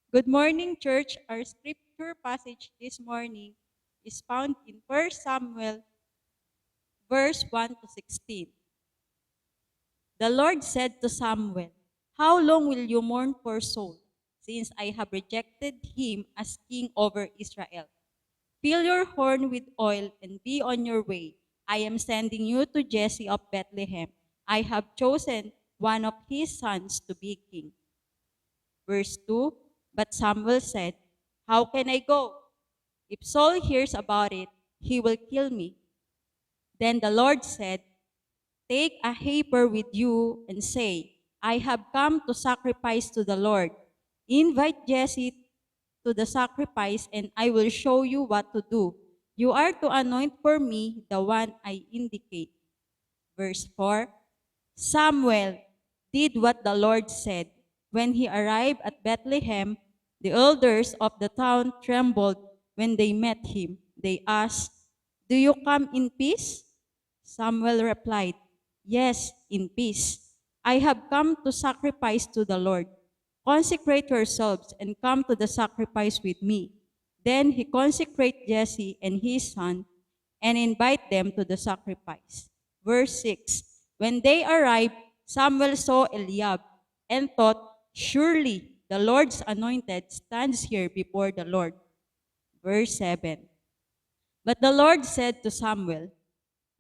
Good morning, church. Our scripture passage this morning is found in 1 Samuel, verse 1 to 16. The Lord said to Samuel, "How long will you mourn for Saul, since I have rejected him as king over Israel? Fill your horn with oil and be on your way. I am sending you to Jesse of Bethlehem. I have chosen one of his sons to be king." Verse 2, but Samuel said, "How can I go? If Saul hears about it, he will kill me." Then the Lord said, "Take a heifer with you and say, 'I have come to sacrifice to the Lord.' Invite Jesse to the sacrifice, and I will show you what to do. You are to anoint for me the one I indicate." Verse 4, Samuel did what the Lord said. When he arrived at Bethlehem, the elders of the town trembled when they met him. They asked, "Do you come in peace?" Samuel replied, "Yes, in peace. I have come to sacrifice to the Lord. Consecrate yourselves and come to the sacrifice with me." Then he consecrated Jesse and his son and invite them to the sacrifice. Verse 6, when they arrived, Samuel saw Eliab and thought, "Surely the Lord's anointed stands here before the Lord." Verse 7, but the Lord said to Samuel,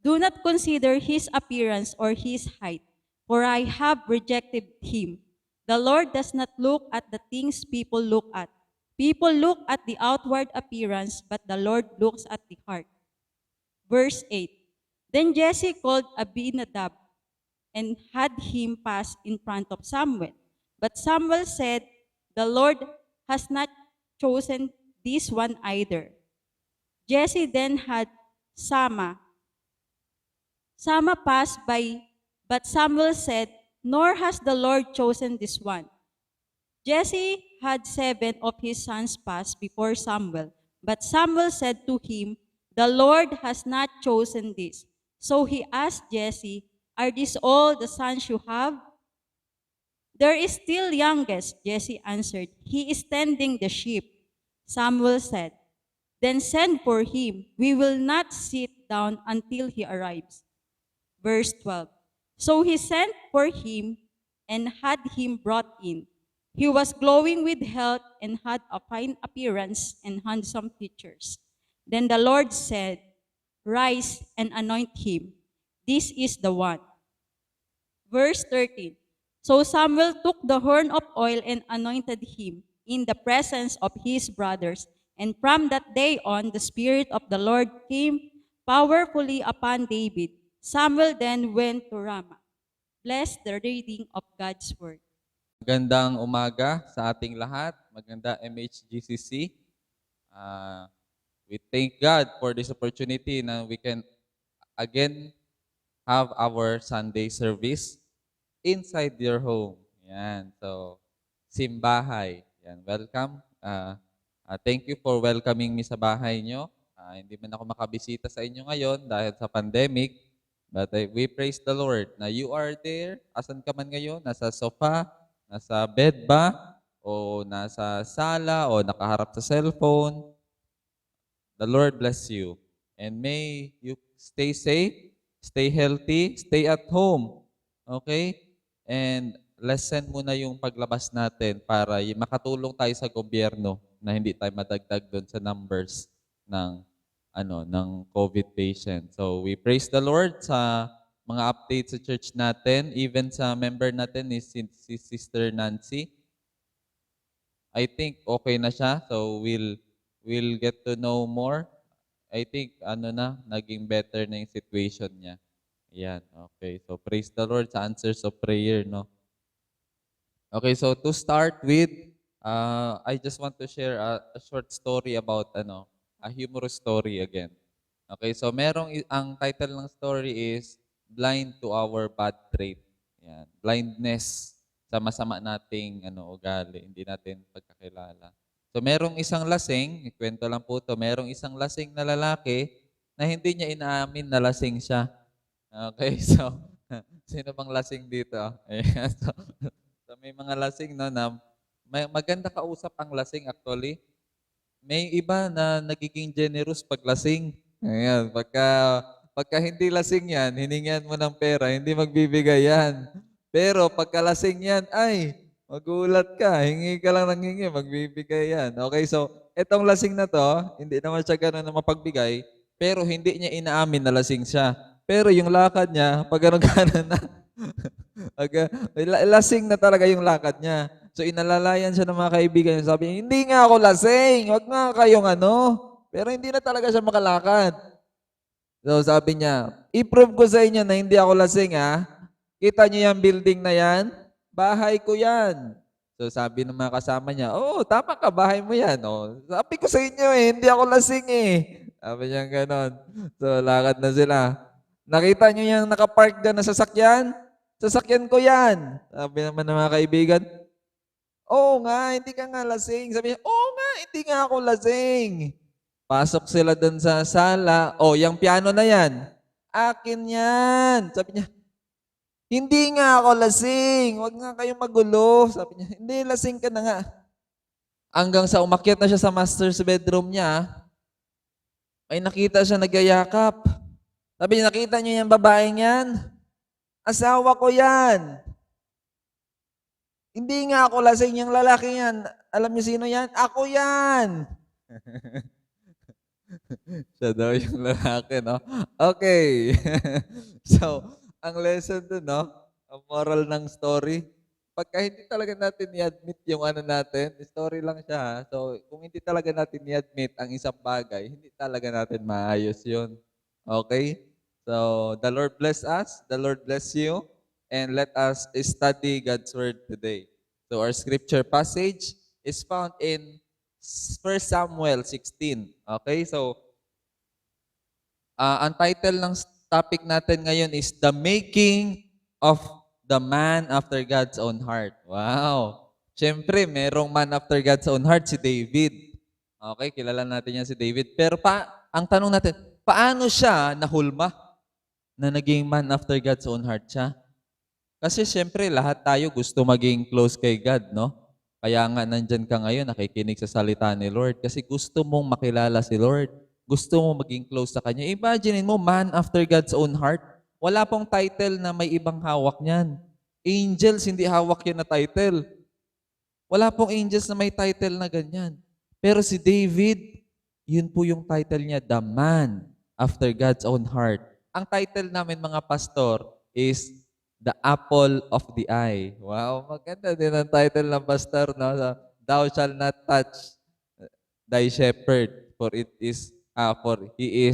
"Do not consider his appearance or his height, for I have rejected him. The Lord does not look at the things people look at. People look at the outward appearance, but the Lord looks at the heart." Verse 8, then Jesse called Abinadab and had him pass in front of Samuel. But Samuel said, "The Lord has not chosen this one either." Jesse then had Sama. Sama passed by, but Samuel said, "Nor has the Lord chosen this one." Jesse had 7 of his sons pass before Samuel, but Samuel said to him, "The Lord has not chosen this." So he asked Jesse, "Are these all the sons you have?" "There is still youngest," Jesse answered. "He is tending the sheep." Samuel said, "Then send for him. We will not sit down until he arrives." Verse 12. So he sent for him and had him brought in. He was glowing with health and had a fine appearance and handsome features. Then the Lord said, "Rise and anoint him. This is the one." Verse 13. So Samuel took the horn of oil and anointed him in the presence of his brothers. And from that day on, the Spirit of the Lord came powerfully upon David. Samuel then went to Ramah. Bless the reading of God's word. Magandang umaga sa ating lahat. Maganda MHGCC. We thank God for this opportunity na we can again have our Sunday service inside your home. Yan. So, simbahay. Yan. Welcome. Thank you for welcoming me sa bahay nyo. Hindi man ako makabisita sa inyo ngayon dahil sa pandemic. But we praise the Lord na you are there. Asan ka man ngayon? Nasa sofa? Nasa bed ba? O nasa sala? O nakaharap sa cellphone? The Lord bless you. And may you stay safe, stay healthy, stay at home. Okay? And lessen muna yung paglabas natin para makatulong tayo sa gobyerno na hindi tayo madagdag doon sa numbers ng ng COVID patient. So we praise the Lord sa mga updates sa church natin, even sa member natin ni si Sister Nancy. I think okay na siya. So we'll get to know more. I think naging better na yung situation niya. Ayan, okay. So praise the Lord sa answers of prayer, no? Okay, so to start with, I just want to share a short story about a humorous story again. Okay, so ang title ng story is Blind to Our Bad Trait. Yan, blindness sa masama nating ugali, hindi natin pagkakilala. So merong isang lasing, ikwento lang po to, merong isang lasing na lalaki na hindi niya inaamin na lasing siya. Okay, so sino bang lasing dito? Ayan, so may mga lasing no, na Maganda kausap ang lasing actually. May iba na nagiging generous pag lasing. Ayan, pagka hindi lasing yan, hiningian mo ng pera, hindi magbibigay yan. Pero pagka lasing yan, ay, magulat ka, hingi ka lang ng hingi, magbibigay yan. Okay, so, etong lasing na to, hindi naman siya ganun na mapagbigay, pero hindi niya inaamin na lasing siya. Pero yung lakad niya, pag ganun na, lasing na talaga yung lakad niya. So inalalayan siya ng mga kaibigan niya. Sabi niya, hindi nga ako lasing. Wag nga kayong ano. Pero hindi na talaga siya makalakad. So sabi niya, i-prove ko sa inyo na hindi ako lasing ha. Kita niyo yung building na yan? Bahay ko yan. So sabi ng mga kasama niya, oh, tama ka, bahay mo yan. Oh, sabi ko sa inyo hindi ako lasing eh. Sabi niya ganon. So lakad na sila. Nakita niyo yung nakapark dyan na sasakyan? Sasakyan ko yan. Sabi naman ng mga kaibigan, oo nga, hindi ka nga lasing. Sabi niya, oo nga, hindi nga ako lasing. Pasok sila dun sa sala. Oh, yung piano na yan. Akin yan. Sabi niya, hindi nga ako lasing. Huwag nga kayong magulo. Sabi niya, hindi, lasing ka na nga. Hanggang sa umakyat na siya sa master's bedroom niya, ay nakita siya nagyayakap. Sabi niya, nakita niyo yung babaeng yan? Asawa ko yan. Hindi nga ako lasing, yung lalaki yan. Alam niyo sino yan? Ako yan. Siya daw yung lalaki, no? Okay. So, ang lesson dun, no? Ang moral ng story, pagka hindi talaga natin i-admit yung ano natin, story lang siya, ha? So, kung hindi talaga natin i-admit ang isang bagay, hindi talaga natin maayos yun. Okay? So, the Lord bless us, the Lord bless you, and let us study God's Word today. So, our scripture passage is found in 1 Samuel 16. Okay? So, ang title ng topic natin ngayon is The Making of the Man After God's Own Heart. Wow! Siyempre, merong man after God's own heart, si David. Okay, kilala natin yan si David. Pero ang tanong natin, paano siya nahulma na naging man after God's own heart siya? Kasi siyempre, lahat tayo gusto maging close kay God, no? Kaya nga nandyan ka ngayon, nakikinig sa salita ni Lord. Kasi gusto mong makilala si Lord. Gusto mong maging close sa Kanya. Imagine mo, man after God's own heart. Wala pong title na may ibang hawak niyan. Angels, hindi hawak yun na title. Wala pong angels na may title na ganyan. Pero si David, yun po yung title niya, The Man After God's Own Heart. Ang title namin mga pastor is The Apple of the Eye. Wow, maganda din ang title ng pastor, no? Thou shall not touch thy shepherd, for he is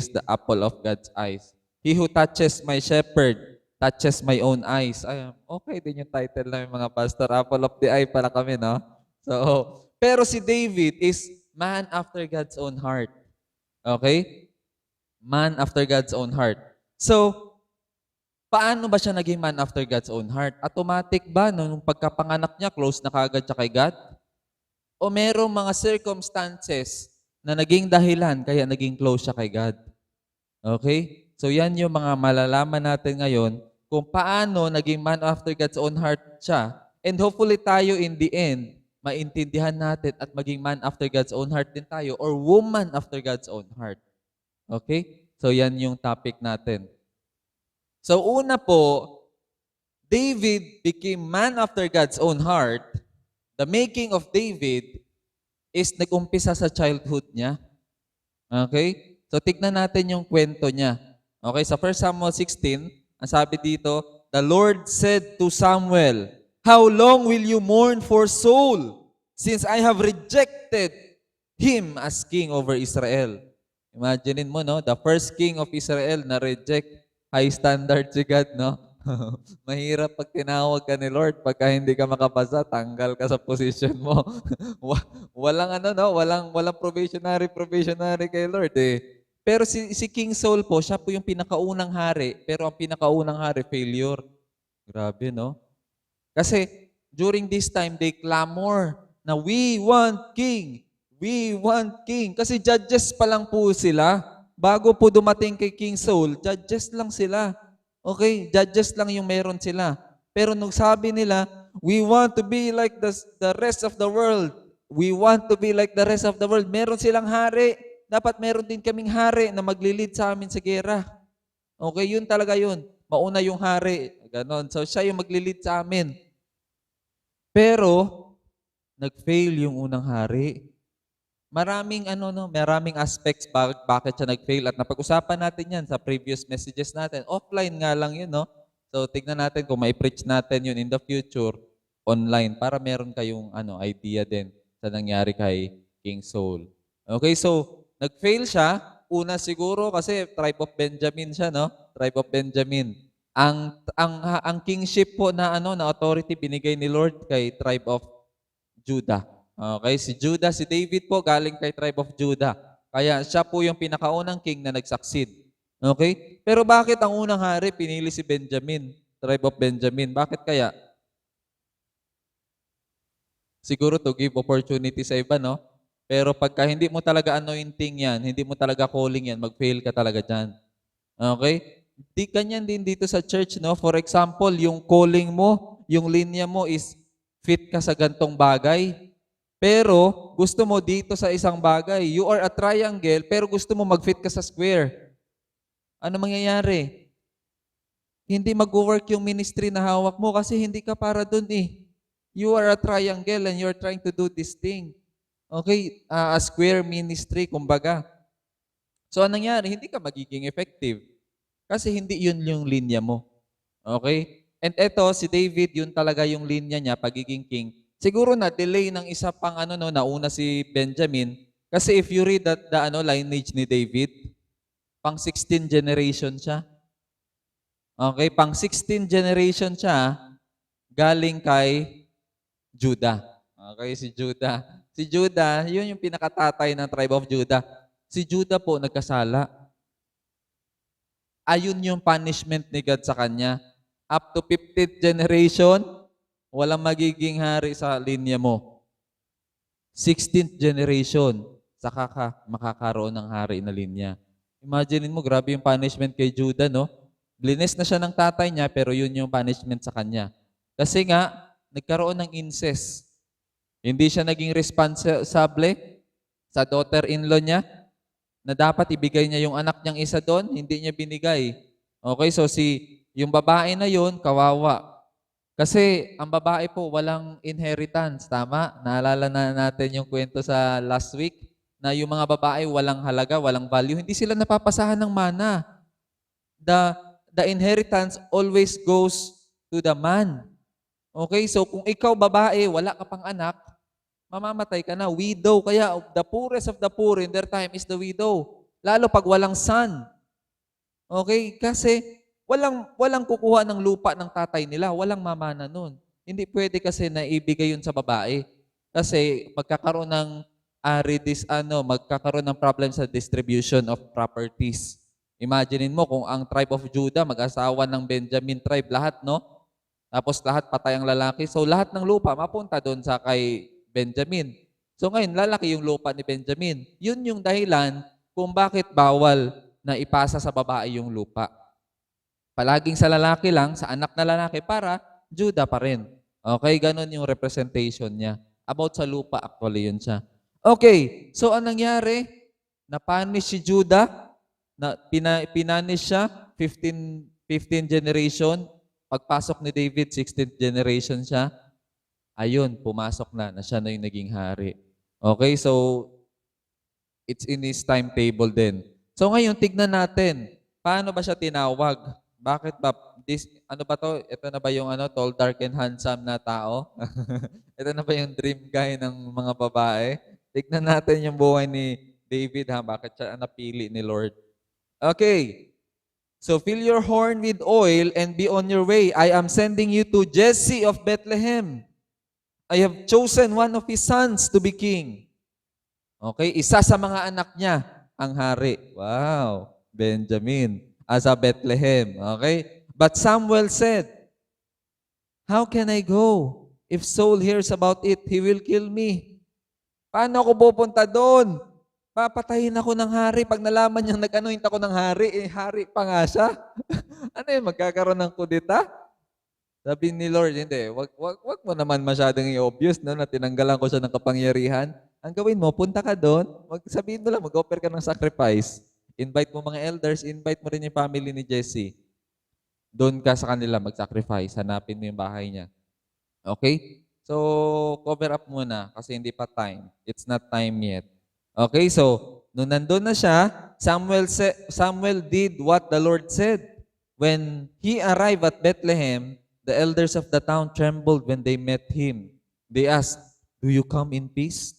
the apple of God's eyes. He who touches my shepherd touches my own eyes. Ay, okay din yung title ng mga pastor. Apple of the eye para kami, no? So, pero si David is man after God's own heart. Okay? Man after God's own heart. So, paano ba siya naging man after God's own heart? Automatic ba nung pagkapanganak niya, close na kagad siya kay God? O merong mga circumstances na naging dahilan kaya naging close siya kay God? Okay? So yan yung mga malalaman natin ngayon kung paano naging man after God's own heart siya. And hopefully tayo in the end, maintindihan natin at maging man after God's own heart din tayo or woman after God's own heart. Okay? So yan yung topic natin. So una po, David became man after God's own heart. The making of David is nag-umpisa sa childhood niya. Okay? So tignan natin yung kwento niya. Okay, sa 1 Samuel 16, ang sabi dito, the Lord said to Samuel, how long will you mourn for Saul, since I have rejected him as king over Israel? Imagine mo, no? The first king of Israel na reject, high standard si God, no? Mahirap pag tinawag ka ni Lord, pagka hindi ka makapasa, tanggal ka sa position mo. Walang walang probationary kay Lord eh. Pero si King Saul po, siya po yung pinakaunang hari, pero ang pinakaunang hari, failure. Grabe, no? Kasi during this time, they clamor na we want king. We want king. Kasi judges pa lang po sila. Bago po dumating kay King Saul, judges lang sila. Okay? Judges lang yung meron sila. Pero nung sabi nila, We want to be like the rest of the world. We want to be like the rest of the world. Meron silang hari. Dapat meron din kaming hari na maglilid sa amin sa gera. Okay, yun talaga yun. Mauna yung hari. Ganon. So, siya yung maglilid sa amin. Pero, nag-fail yung unang hari. Maraming aspects bakit siya nag-fail at napag-usapan natin 'yan sa previous messages natin. Offline nga lang 'yun, no? So tignan natin kung may preach natin 'yun in the future online para meron kayong idea din sa nangyari kay King Saul. Okay, so nag-fail siya. Una siguro kasi tribe of Benjamin siya, no? Tribe of Benjamin. Ang kingship po na na authority binigay ni Lord kay tribe of Judah. Okay, si Judah, si David po galing kay tribe of Judah. Kaya siya po yung pinakaunang king na nag-succeed. Okay? Pero bakit ang unang hari pinili si Benjamin, tribe of Benjamin? Bakit kaya? Siguro to give opportunity sa iba, no? Pero pagka hindi mo talaga anointing yan, hindi mo talaga calling yan, mag-fail ka talaga dyan. Okay? Di ganyan din dito sa church, no? For example, yung calling mo, yung linya mo is fit ka sa gantong bagay. Pero gusto mo dito sa isang bagay. You are a triangle, pero gusto mo mag-fit ka sa square. Ano mangyayari? Hindi mag-work yung ministry na hawak mo kasi hindi ka para dun eh. You are a triangle and you're trying to do this thing. Okay? A square ministry, kumbaga. So, anong nangyari? Hindi ka magiging effective. Kasi hindi yun yung linya mo. Okay? And eto, si David, yun talaga yung linya niya, pagiging king. Siguro na-delay ng isa pang nauna si Benjamin. Kasi if you read the lineage ni David, pang 16 generation siya. Okay, pang 16 generation siya, galing kay Judah. Okay, si Judah. Si Judah, yun yung pinakatatay ng tribe of Judah. Si Judah po nagkasala. Ayun yung punishment ni God sa kanya. Up to 15th generation, walang magiging hari sa linya mo. 16th generation, saka ka makakaroon ng hari na linya. Imagine mo, grabe yung punishment kay Judah, no? Blinis na siya ng tatay niya, pero yun yung punishment sa kanya. Kasi nga, nagkaroon ng incest. Hindi siya naging responsable sa daughter-in-law niya, na dapat ibigay niya yung anak niyang isa doon, hindi niya binigay. Okay, so yung babae na yun, kawawa. Kasi ang babae po walang inheritance, tama? Naalala na natin yung kwento sa last week na yung mga babae walang halaga, walang value. Hindi sila napapasahan ng mana. The inheritance always goes to the man. Okay, so kung ikaw babae, wala ka pang anak, mamamatay ka na. Widow, kaya the poorest of the poor in their time is the widow. Lalo pag walang son. Okay, kasi walang kukuha ng lupa ng tatay nila, walang mamana nun. Hindi pwede kasi na ibigay yun sa babae. Kasi magkakaroon ng magkakaroon ng problem sa distribution of properties. Imaginein mo kung ang tribe of Judah mag-asawa ng Benjamin tribe, lahat, no? Tapos lahat patay ang lalaki. So lahat ng lupa mapunta doon sa kay Benjamin. So ngayon, lalaki yung lupa ni Benjamin. Yun yung dahilan kung bakit bawal na ipasa sa babae yung lupa. Palaging sa lalaki lang, sa anak na lalaki, para Judah pa rin. Okay, ganun yung representation niya. About sa lupa, actually yun siya. Okay, so anong nangyari? Napanish si Judah, pinanish siya, 15 generation. Pagpasok ni David, 16th generation siya. Ayun, pumasok na siya na yung naging hari. Okay, so it's in his timetable din. So ngayon, tignan natin, paano ba siya tinawag? Bakit ba? Ano ba to? Ito na ba yung tall, dark, and handsome na tao? Ito na ba yung dream guy ng mga babae? Tignan natin yung buhay ni David, ha? Bakit siya napili ni Lord? Okay. So fill your horn with oil and be on your way. I am sending you to Jesse of Bethlehem. I have chosen one of his sons to be king. Okay, isa sa mga anak niya ang hari. Wow, Benjamin. Asa Bethlehem. Okay? But Samuel said, how can I go? If Saul hears about it, he will kill me. Paano ako pupunta doon? Papatayin ako ng hari. Pag nalaman niyang nag-anoint ako ng hari, hari pa nga siya. Ano yun, magkakaroon ng kudita? Sabi ni Lord, hindi, wag mo naman masyadong i-obvious, no, na tinanggalan ko siya ng kapangyarihan. Ang gawin mo, punta ka doon, sabihin mo lang, mag-offer ka ng sacrifice. Invite mo mga elders, invite mo rin yung family ni Jesse. Doon ka sa kanila mag-sacrifice, hanapin mo yung bahay niya. Okay? So, cover up muna kasi hindi pa time. It's not time yet. Okay, so, nung nandun na siya, Samuel did what the Lord said. When he arrived at Bethlehem, the elders of the town trembled when they met him. They asked, "Do you come in peace?"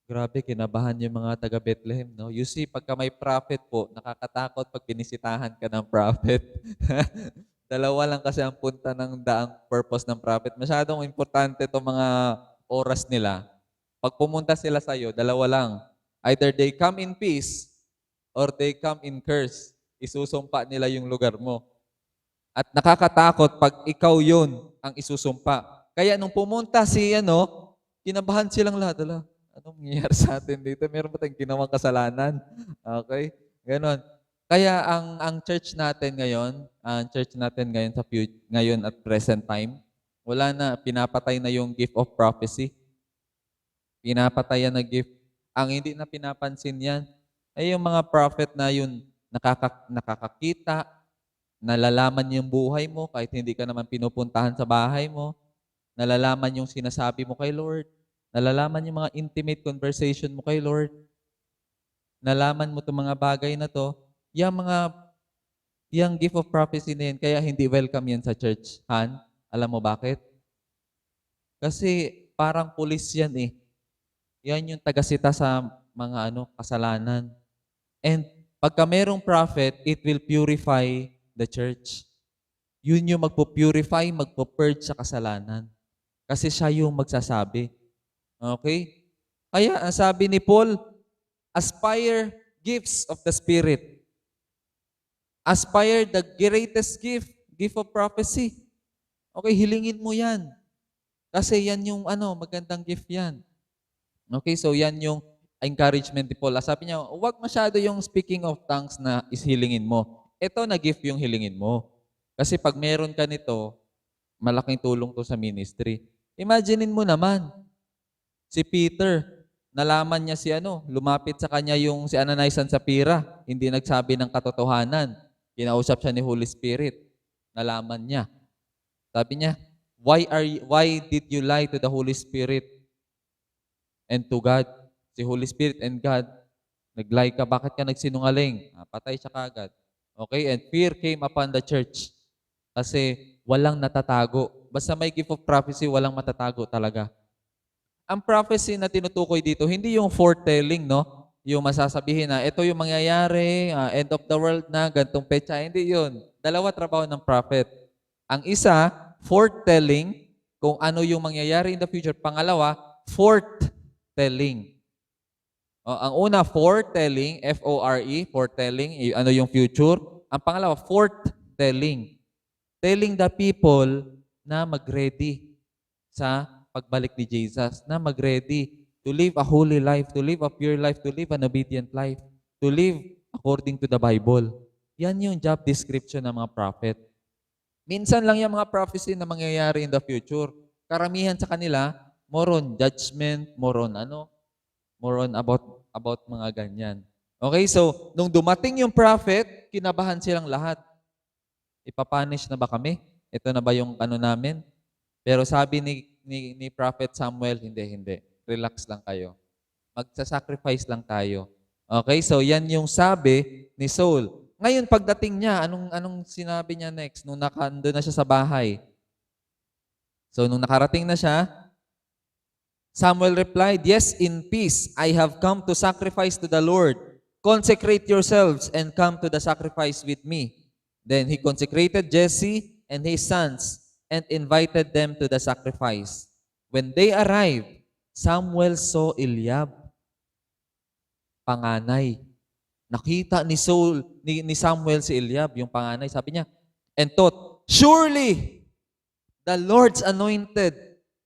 Grabe, kinabahan yung mga taga Bethlehem, no? You see, pagka may prophet po, nakakatakot pag binisitahan ka ng prophet. Dalawa lang kasi ang punta ng daang purpose ng prophet. Masyadong importante itong mga oras nila. Pag pumunta sila sa'yo, dalawa lang. Either they come in peace or they come in curse. Isusumpa nila yung lugar mo. At nakakatakot pag ikaw yun ang isusumpa. Kaya nung pumunta kinabahan silang lahat. Anong nangyayari sa atin dito? Meron ba tayong ginawang kasalanan? Okay? Ganon. Kaya ang church natin ngayon ngayon at present time, wala na, pinapatay na yung gift of prophecy. Pinapatayan na gift. Ang hindi na pinapansin yan, ay yung mga prophet na yun nakakakita, nalalaman yung buhay mo kahit hindi ka naman pinupuntahan sa bahay mo, nalalaman yung sinasabi mo kay Lord, nalalaman yung mga intimate conversation mo kay Lord, nalaman mo itong mga bagay na to, yung gift of prophecy na yan, kaya hindi welcome yan sa church. Han, alam mo bakit? Kasi parang pulis yan eh. Yan yung tagasita sa mga kasalanan. And pagka merong prophet, it will purify the church. Yun yung magpo-purify, magpo-purge sa kasalanan. Kasi siya yung magsasabi. Okay? Kaya ang sabi ni Paul, aspire gifts of the Spirit. Aspire the greatest gift of prophecy. Okay, hilingin mo yan. Kasi yan yung magandang gift yan. Okay, so yan yung encouragement ni Paul. Sabi niya, huwag masyado yung speaking of tongues na ishilingin mo. Ito na gift yung hilingin mo. Kasi pag meron ka nito, malaking tulong to sa ministry. Imaginein mo naman, si Peter, nalaman niya lumapit sa kanya yung si Ananias and Sapphira, hindi nagsabi ng katotohanan. Kinausap siya ni Holy Spirit. Nalaman niya. Sabi niya, why did you lie to the Holy Spirit and to God? Si Holy Spirit and God, nag-lie ka, bakit ka nagsinungaling? Patay siya kagad. Okay, and fear came upon the church. Kasi walang natatago. Basta may gift of prophecy, walang matatago talaga. Ang prophecy na tinutukoy dito, hindi yung foretelling, no? Yung masasabihin na, ito yung mangyayari, end of the world na, gantong petsa. Hindi yun. Dalawa trabaho ng prophet. Ang isa, foretelling, kung ano yung mangyayari in the future. Pangalawa, forthtelling. Ang una, foretelling, F-O-R-E, foretelling, ano yung future. Ang pangalawa, forthtelling. Telling the people na mag-ready sa pagbalik ni Jesus, na mag-ready to live a holy life, to live a pure life, to live an obedient life, to live according to the Bible. Yan yung job description ng mga prophet. Minsan lang yung mga prophecy na mangyayari in the future. Karamihan sa kanila, more on judgment, more on about mga ganyan. Okay, so nung dumating yung prophet, kinabahan silang lahat. Ipapunish na ba kami? Ito na ba yung namin? Pero sabi ni Prophet Samuel, hindi. Relax lang kayo. Magsa-sacrifice lang tayo. Okay, so yan yung sabi ni Saul. Ngayon, pagdating niya, anong sinabi niya next? Nung nakando na siya sa bahay. So, nung nakarating na siya, Samuel replied, "Yes, in peace, I have come to sacrifice to the Lord. Consecrate yourselves and come to the sacrifice with me." Then he consecrated Jesse and his sons and invited them to the sacrifice. When they arrived, Samuel saw Eliab, panganay. Nakita ni Samuel si Eliab, yung panganay. Sabi niya, and thought, surely the Lord's anointed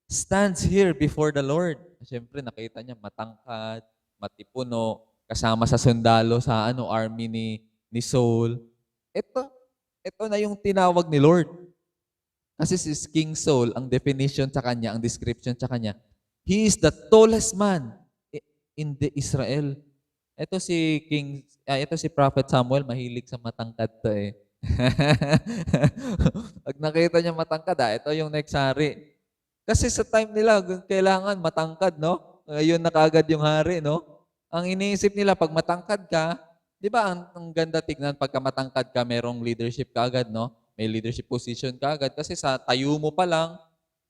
stands here before the Lord. Siyempre, nakita niya matangkad, matipuno, kasama sa sundalo sa army ni Saul. Ito na yung tinawag ni Lord. Kasi si King Saul, ang definition sa kanya, ang description sa kanya, he is the tallest man in the Israel. Ito si Prophet Samuel, mahilig sa matangkad to eh. Pag nakita niya matangkad, ito yung next hari. Kasi sa time nila, kailangan matangkad, no? Ngayon na kaagad yung hari, no? Ang iniisip nila, pag matangkad ka, di ba ang ganda tignan pagka matangkad ka, merong leadership ka agad, no? May leadership position ka agad. Kasi sa tayo mo pa lang,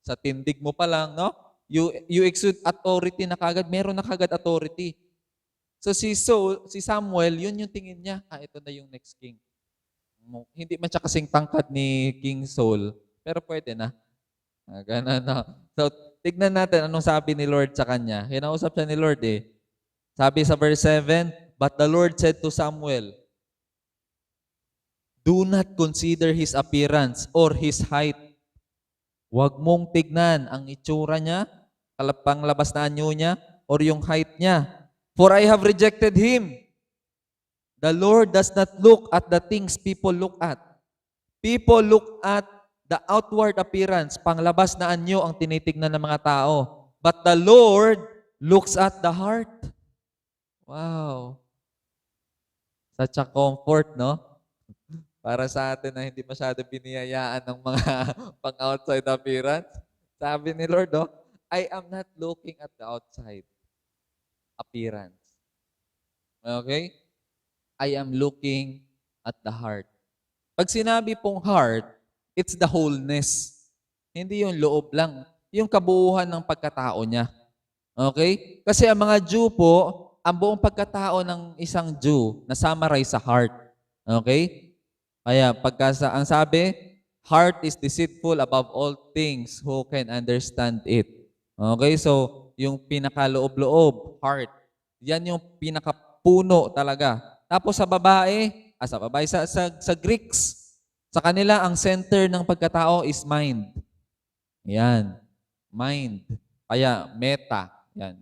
sa tindig mo pa lang, no? You exude authority na kagad, meron na kagad authority. So si Samuel, yun yung tingin niya, ito na yung next king. Hindi man siya kasing tangkad ni King Saul, pero pwede na. Ganun na. So, tignan natin anong sabi ni Lord sa kanya. Kinausap siya ni Lord eh. Sabi sa verse 7, "But the Lord said to Samuel, do not consider his appearance or his height. Huwag mong tignan ang itsura niya, panglabas na anyo niya, or yung height niya. For I have rejected him. The Lord does not look at the things people look at. People look at the outward appearance, panglabas na anyo ang tinitignan ng mga tao. But the Lord looks at the heart." Wow. Such a comfort, no? Para sa atin na hindi masyado biniyayaan ng mga pang-outside appearance. Sabi ni Lord, I am not looking at the outside appearance. Okay? I am looking at the heart. Pag sinabi pong heart, it's the wholeness. Hindi yung loob lang. Yung kabuuhan ng pagkatao niya. Okay? Kasi ang mga Jew po, ang buong pagkatao ng isang Jew na summarize sa heart. Okay? Kaya ang sabi, heart is deceitful above all things, who can understand it? Okay? So, yung pinakaloob-loob, heart, yan yung pinakapuno talaga. Tapos sa babae, sa Greeks, sa kanila, ang center ng pagkatao is mind. Yan. Mind. Kaya meta. Yan.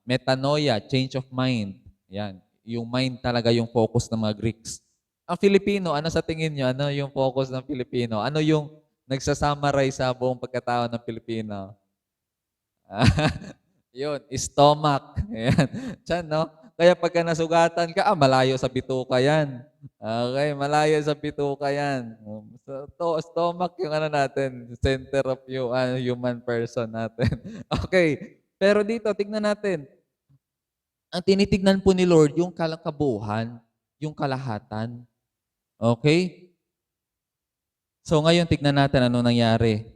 Metanoia, change of mind. Yan. Yung mind talaga yung focus ng mga Greeks. Ang Filipino, ano sa tingin nyo? Ano yung focus ng Filipino? Ano yung nagsasummarize sa buong pagkatao ng Filipino? Yun, stomach. Yan. Diyan, no? Kaya pagka nasugatan ka, malayo sa bituka yan. Okay, malayo sa bituka yan. So, stomach yung natin, center of human person natin. Okay, pero dito, tignan natin. Ang tinitignan po ni Lord, yung kabuuhan, yung kalahatan. Okay? So ngayon, tignan natin ano nangyari.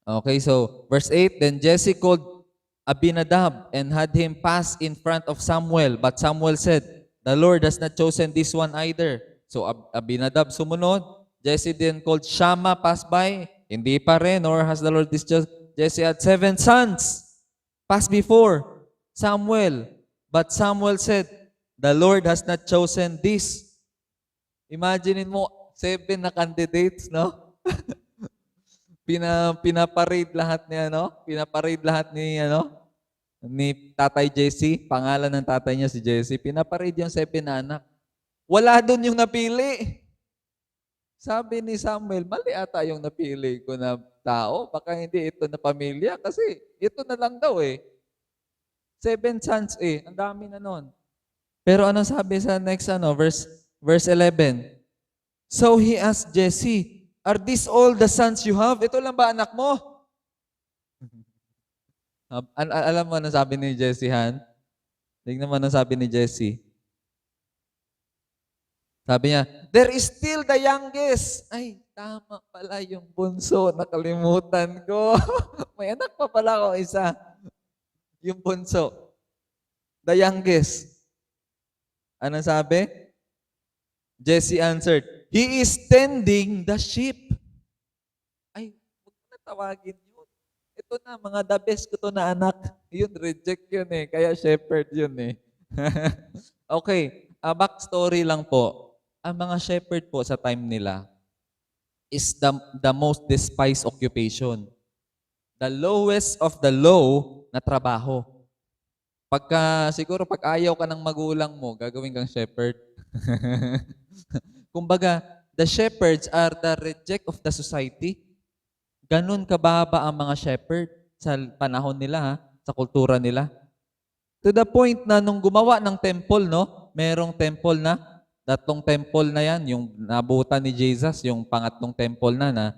Okay, so verse 8, "Then Jesse called Abinadab and had him pass in front of Samuel. But Samuel said, the Lord has not chosen this one either." So Abinadab sumunod. Jesse then called Shammah, pass by. Hindi pa rin, nor has the Lord discharged. Jesse had 7 sons, pass before Samuel. But Samuel said, the Lord has not chosen this. Imagine mo, 7 na candidates, no? Pinaparade lahat ni Tatay Jesse, pangalan ng tatay niya si Jesse. Pinaparade yung 7 na anak. Wala doon yung napili. Sabi ni Samuel, mali ata yung napili ko na tao. Baka hindi ito na pamilya kasi ito na lang daw eh. 7 sons eh. Ang dami na nun. Pero ano sabi sa next verse 11? So he asked Jesse, are these all the sons you have? Ito lang ba anak mo? Alam mo ano sabi ni Jesse, Han? Tingnan mo ano sabi ni Jesse. Sabi niya, there is still the youngest. Ay, tama pala yung bunso. Nakalimutan ko. May anak pa pala ako isa. Yung bunso. The youngest. Ano sabi? Jesse answered, he is tending the sheep. Ay, huwag mo na tawagin yun. Ito na, mga the best ko to na anak. Yun, reject yun eh. Kaya shepherd yun eh. Okay, backstory lang po. Ang mga shepherd po sa time nila is the most despised occupation. The lowest of the low na trabaho. Siguro pag ayaw ka ng magulang mo, gagawin kang shepherd. Kumbaga, the shepherds are the reject of the society. Ganun kababa ang mga shepherd sa panahon nila, ha? Sa kultura nila. To the point na nung gumawa ng temple, no? Merong temple na, tatlong temple na yan, yung nabutan ni Jesus, yung pangatlong temple na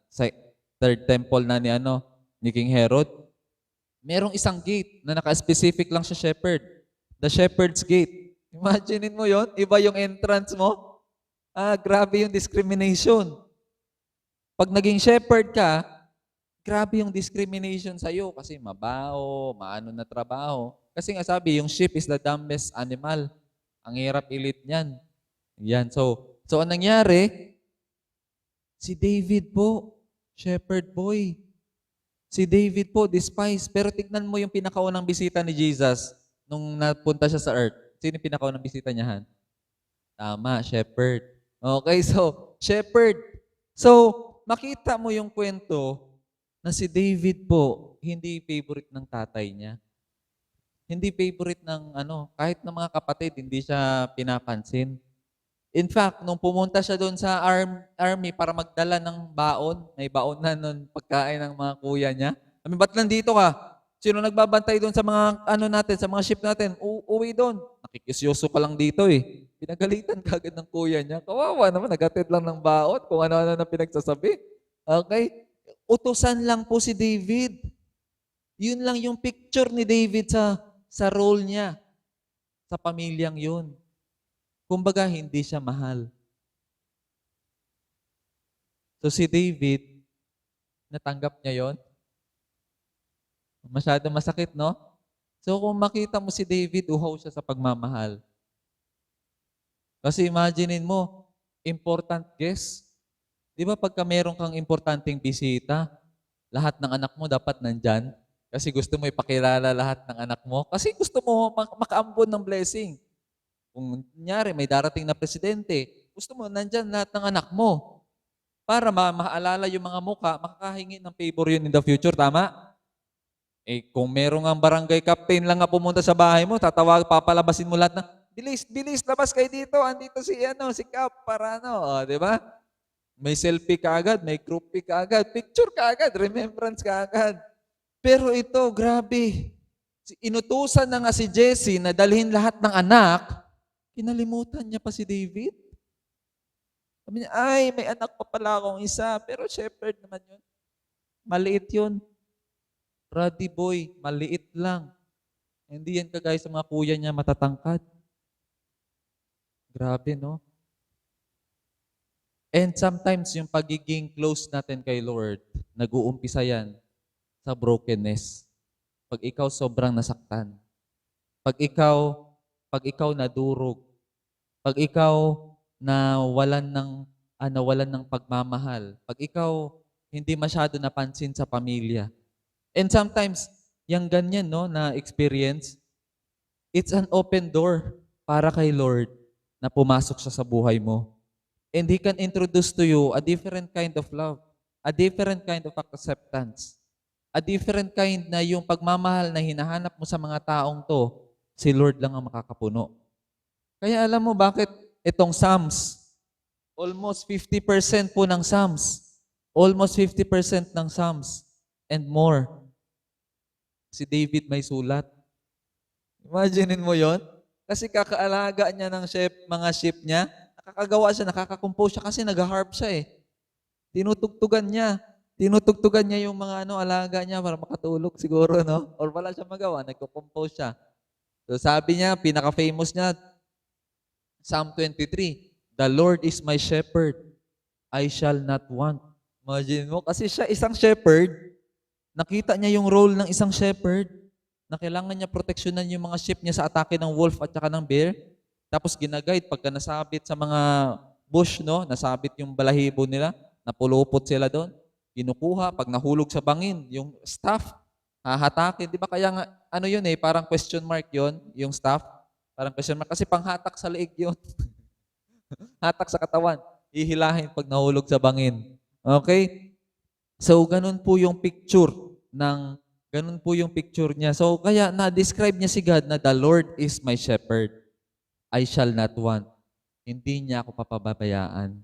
sa third temple na ni King Herod. Merong isang gate na naka-specific lang sa shepherd. The shepherd's gate. Imaginein mo yon, iba yung entrance mo. Grabe yung discrimination. Pag naging shepherd ka, grabe yung discrimination sa'yo kasi mabaho, maano na trabaho. Kasi nga sabi, yung sheep is the dumbest animal. Ang hirap ilit niyan. Yan. So anong nangyari? Si David po, shepherd boy. Si David po, despised. Pero tignan mo yung pinakaunang bisita ni Jesus nung napunta siya sa earth. Sino yung pinakaunang bisita niya, Han? Tama, shepherd. Okay, so, shepherd. So, makita mo yung kwento na si David po, hindi favorite ng tatay niya. Hindi favorite ng kahit ng mga kapatid, hindi siya pinapansin. In fact, nung pumunta siya doon sa army para magdala ng baon, may baon na nun pagkain ng mga kuya niya. Ba't nandito ka? Sino nagbabantay doon sa mga natin, sa mga ship natin? Uwi doon. Nakikisyoso ka lang dito eh. Pinagalitan kagad ng kuya niya. Kawawa naman, nagatid lang ng baon kung ano-ano na pinagsasabi. Okay? Utusan lang po si David. Yun lang yung picture ni David sa role niya. Sa pamilyang yun. Kumbaga, hindi siya mahal. So si David, natanggap niya yon. Masyado masakit, no? So kung makita mo si David, uhaw siya sa pagmamahal. Kasi imaginein mo, important guest. Di ba pagka meron kang importanteng bisita, lahat ng anak mo dapat nandyan? Kasi gusto mo ipakilala lahat ng anak mo? Kasi gusto mo makaambon ng blessing. Kung kunyari, may darating na presidente, gusto mo, nandyan lahat ng anak mo. Para maalala yung mga mukha, makakahingi ng favor yun in the future, tama? Kung merong ang barangay captain lang nga pumunta sa bahay mo, papalabasin mo lahat na, bilis, labas kayo dito, andito si Cap, para di ba? May selfie ka agad, may group pic ka agad, picture ka agad, remembrance ka agad. Pero ito, grabe. Inutusan na nga si Jesse na dalhin lahat ng anak, kinalimutan niya pa si David. Sabi niya, may anak pa pala akong isa, pero shepherd naman yun. Maliit yun. Ruddy boy, maliit lang. Hindi yan kagaya sa mga kuya niya matatangkad. Grabe, no? And sometimes yung pagiging close natin kay Lord, nag-uumpisa yan sa brokenness. Pag ikaw sobrang nasaktan. Pag ikaw nadurog. Pag ikaw walan ng pagmamahal. Pag ikaw hindi masyado napansin sa pamilya. And sometimes, yung ganyan na experience, it's an open door para kay Lord na pumasok siya sa buhay mo. And He can introduce to you a different kind of love, a different kind of acceptance, a different kind na yung pagmamahal na hinahanap mo sa mga taong to, si Lord lang ang makakapuno. Kaya alam mo bakit itong Psalms, almost 50% po ng Psalms, almost 50% ng Psalms and more, si David may sulat. Imaginein mo yon? Kasi kakaalaga niya ng mga sheep niya, nakakagawa siya, nakakakompose siya kasi nag-harp siya eh. Tinutugtugan niya yung mga alaga niya para makatulog siguro, no? Or wala siya magawa, nagko-compose siya. So sabi niya, pinaka-famous niya, Psalm 23, "The Lord is my shepherd, I shall not want." Imagine mo, kasi siya isang shepherd, nakita niya yung role ng isang shepherd, na kailangan niya proteksyonan yung mga sheep niya sa atake ng wolf at saka ng bear. Tapos ginaguide pagka nasabit sa mga bush, no? Nasabit yung balahibo nila, napulupot sila doon. Kinukuha, pag nahulog sa bangin, yung staff, hahatakin. Di ba kaya nga, yun parang question mark yun, yung staff. Parang question mark, kasi panghatak sa leeg yun. Hatak sa katawan. Ihilahin pag nahulog sa bangin. Okay? So, ganun po yung picture niya. So, kaya na-describe niya si God na the Lord is my shepherd. I shall not want. Hindi niya ako papabayaan.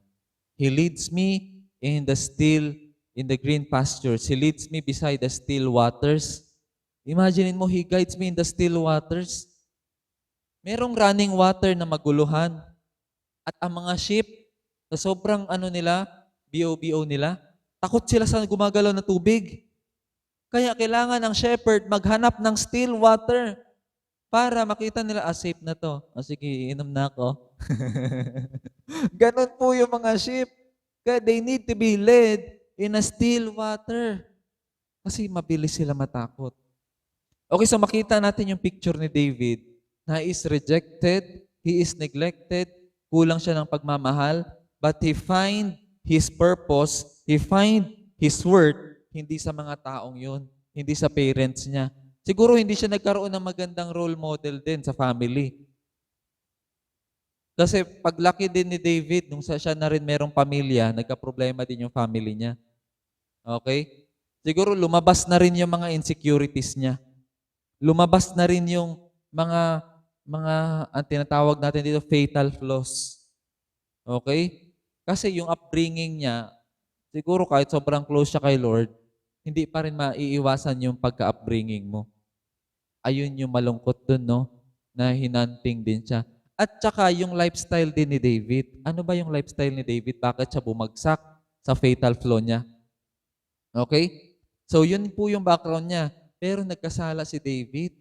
He leads me in the green pastures. He leads me beside the still waters. Imagine mo, He guides me in the still waters. Merong running water na maguluhan. At ang mga sheep, sa sobrang nila, BO nila, takot sila sa gumagalaw na tubig. Kaya kailangan ng shepherd maghanap ng still water para makita nila, safe na to. Sige, inom na ako. Ganon po yung mga sheep. Kaya they need to be led in a still water. Kasi mabilis sila matakot. Okay, so makita natin yung picture ni David na he is rejected, he is neglected, kulang siya ng pagmamahal, but he find his purpose, he find his worth, hindi sa mga taong yun, hindi sa parents niya. Siguro hindi siya nagkaroon ng magandang role model din sa family. Kasi paglaki din ni David, nung siya na rin merong pamilya, nagka-problema din yung family niya. Okay? Siguro lumabas na rin yung mga insecurities niya. Lumabas na rin yung mga ang tinatawag natin dito, fatal flaws. Okay? Kasi yung upbringing niya, siguro kahit sobrang close siya kay Lord, hindi pa rin maiiwasan yung pagka-upbringing mo. Ayun yung malungkot dun, no? Na hinanting din siya. At saka yung lifestyle din ni David. Ano ba yung lifestyle ni David? Bakit siya bumagsak sa fatal flaw niya? Okay? So yun po yung background niya. Pero nagkasala si David.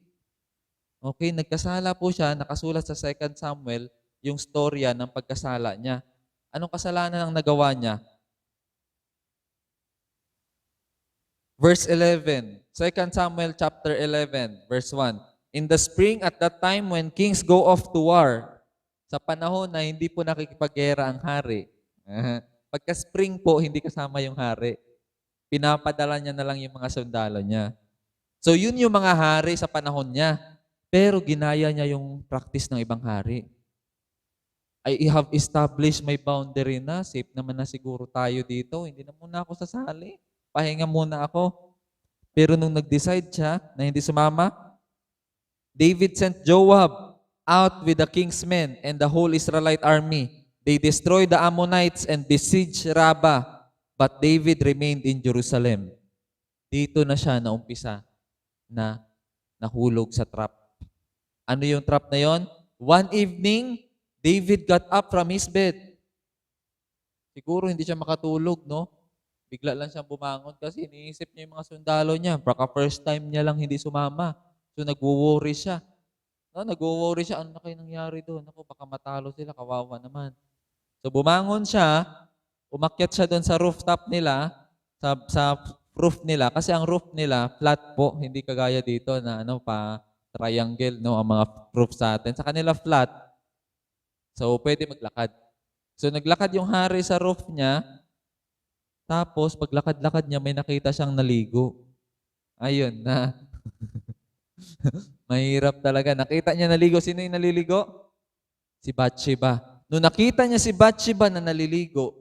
Okay, nagkasala po siya, nakasulat sa 2 Samuel, yung storya ng pagkasala niya. Anong kasalanan ang nagawa niya? Verse 11, 2 Samuel chapter 11, verse 1. In the spring, at that time when kings go off to war, sa panahon na hindi po nakikipaggera ang hari, pagka-spring po, hindi kasama yung hari. Pinapadala niya na lang yung mga sundalo niya. So yun yung mga hari sa panahon niya. Pero ginaya niya yung practice ng ibang hari. I have established my boundary na. Safe naman na siguro tayo dito. Hindi na muna ako sasali. Pahinga muna ako. Pero nung nag-decide siya na hindi sumama, David sent Joab out with the king's men and the whole Israelite army. They destroyed the Ammonites and besieged Rabbah. But David remained in Jerusalem. Dito na siya naumpisa na nahulog sa trap. Ano yung trap na yon? One evening, David got up from his bed. Siguro hindi siya makatulog, no? Bigla lang siyang bumangon kasi iniisip niya yung mga sundalo niya. Baka first time niya lang hindi sumama. So nagwo-worry siya. No, nagwo-worry siya. Ano na kayo nangyari doon? Ako, baka matalo sila. Kawawa naman. So bumangon siya. Umakyat siya doon sa rooftop nila. Sa roof nila. Kasi ang roof nila, flat po. Hindi kagaya dito na triangle, no? Ang mga roof sa atin. Sa kanila flat. So pwede maglakad. So naglakad yung hari sa roof niya. Tapos paglakad-lakad niya, may nakita siyang naligo. Ayun na. Mahirap talaga. Nakita niya naligo. Sino yung naliligo? Si Bathsheba. Nung nakita niya si Bathsheba na naliligo,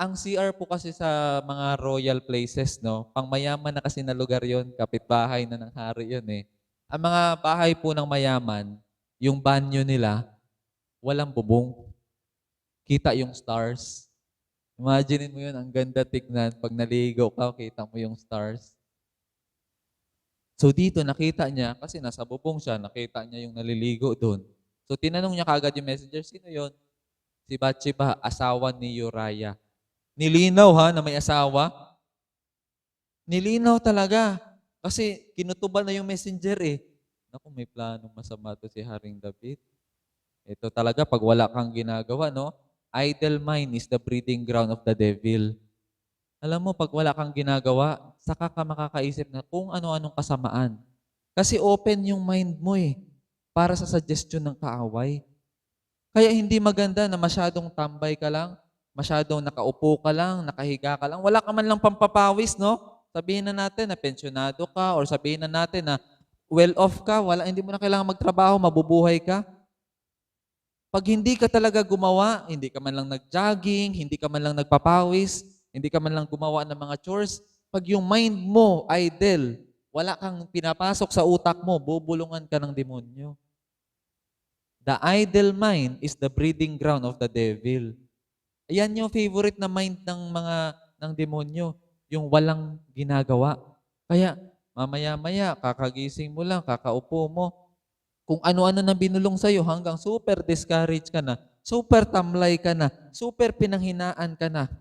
ang CR po kasi sa mga royal places, no? Pangmayaman na kasi na lugar yon, kapitbahay na ng hari yun eh. Ang mga bahay po ng mayaman, yung banyo nila, walang bubong. Kita yung stars. Imagine mo yun, ang ganda tignan. Pag naligo ka, kita mo yung stars. So dito, nakita niya, kasi nasa bubong siya, nakita niya yung naliligo doon. So tinanong niya kagad yung messenger, sino yon? Si Bathsheba, asawa ni Uriah. Nilinaw na may asawa. Nilinaw talaga. Kasi kinutuban na yung messenger eh. Naku, may planong masama to si Haring David. Ito talaga, pag wala kang ginagawa, no? Idle mind is the breeding ground of the devil. Alam mo, pag wala kang ginagawa, saka ka makakaisip na kung ano-anong kasamaan. Kasi open yung mind mo eh, para sa suggestion ng kaaway. Kaya hindi maganda na masyadong tambay ka lang, masyadong nakaupo ka lang, nakahiga ka lang, wala ka man lang pampapawis, no? Sabihin na natin na pensyonado ka or sabihin na natin na well-off ka, hindi mo na kailangan magtrabaho, mabubuhay ka. Pag hindi ka talaga gumawa, hindi ka man lang nag-jogging, hindi ka man lang nagpapawis, hindi ka man lang gumawa ng mga chores, pag yung mind mo idle, wala kang pinapasok sa utak mo, bubulungan ka ng demonyo. The idle mind is the breeding ground of the devil. Ayan yung favorite na mind ng demonyo, yung walang ginagawa. Kaya mamaya-maya, kakagising mo lang, kakaupo mo, kung ano-ano na binulong sa'yo hanggang super discouraged ka na, super tamlay ka na, super pinanghinaan ka na.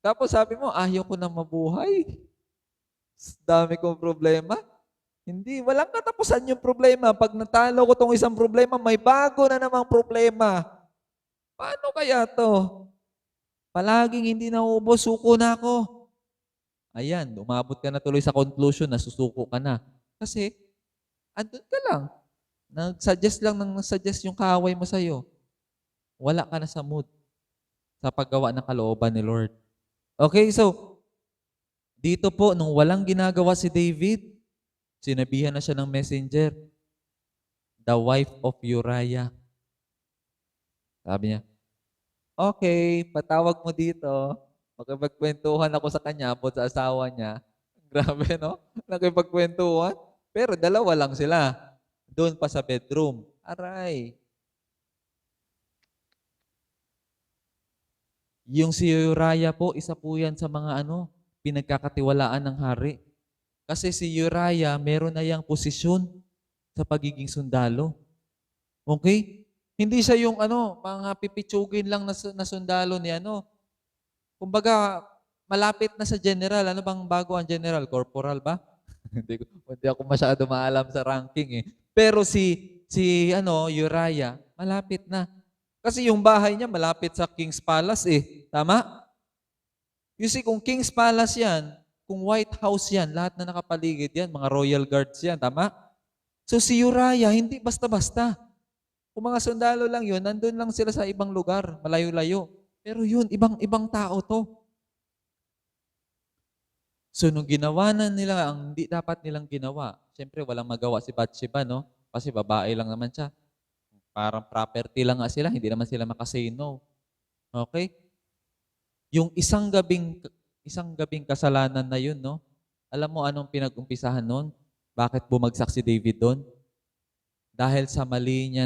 Tapos sabi mo, ayaw ko na mabuhay. Dami kong problema. Hindi, walang katapusan yung problema. Pag natalo ko tong isang problema, may bago na namang problema. Paano kaya to? Palaging hindi nauubos, suko na ako. Ayan, umabot ka na tuloy sa conclusion na susuko ka na. Kasi, andun ka lang. Nag-suggest lang ng nag-suggest yung kaaway mo sa'yo. Wala ka na sa mood sa paggawa ng kalooban ni Lord. Okay, so, dito po, nung walang ginagawa si David, sinabihan na siya ng messenger, the wife of Uriah. Sabi niya, okay, patawag mo dito. Makipagkwentuhan ako sa kanya about sa asawa niya. Grabe, no? Nakipagkwentuhan. Pero dalawa lang sila. Doon pa sa bedroom. Aray. Yung si Uriah po, isa po yan sa mga pinagkakatiwalaan ng hari. Kasi si Uriah, meron na yang posisyon sa pagiging sundalo. Okay? Hindi siya yung mga pipitsugin lang na sundalo ni Kumbaga, malapit na sa general. Ano bang bago ang general? Corporal ba? hindi ako masyado maalam sa ranking eh. Pero si Uriah, malapit na. Kasi yung bahay niya malapit sa King's Palace eh. Tama? You see, kung King's Palace yan, kung White House yan, lahat na nakapaligid yan, mga royal guards yan, tama? So si Uriah, hindi basta-basta. Kung mga sundalo lang yun, nandun lang sila sa ibang lugar, malayo-layo. Pero yun, ibang tao to. So nung ginawa na nila ang hindi dapat nilang ginawa, siyempre walang magawa si Bathsheba, no? Kasi babae lang naman siya. Parang property lang nga sila, hindi naman sila makasay no. Okay? Yung isang gabing kasalanan na yun, no? Alam mo anong pinag-umpisahan noon? Bakit bumagsak si David doon? Dahil sa mali niya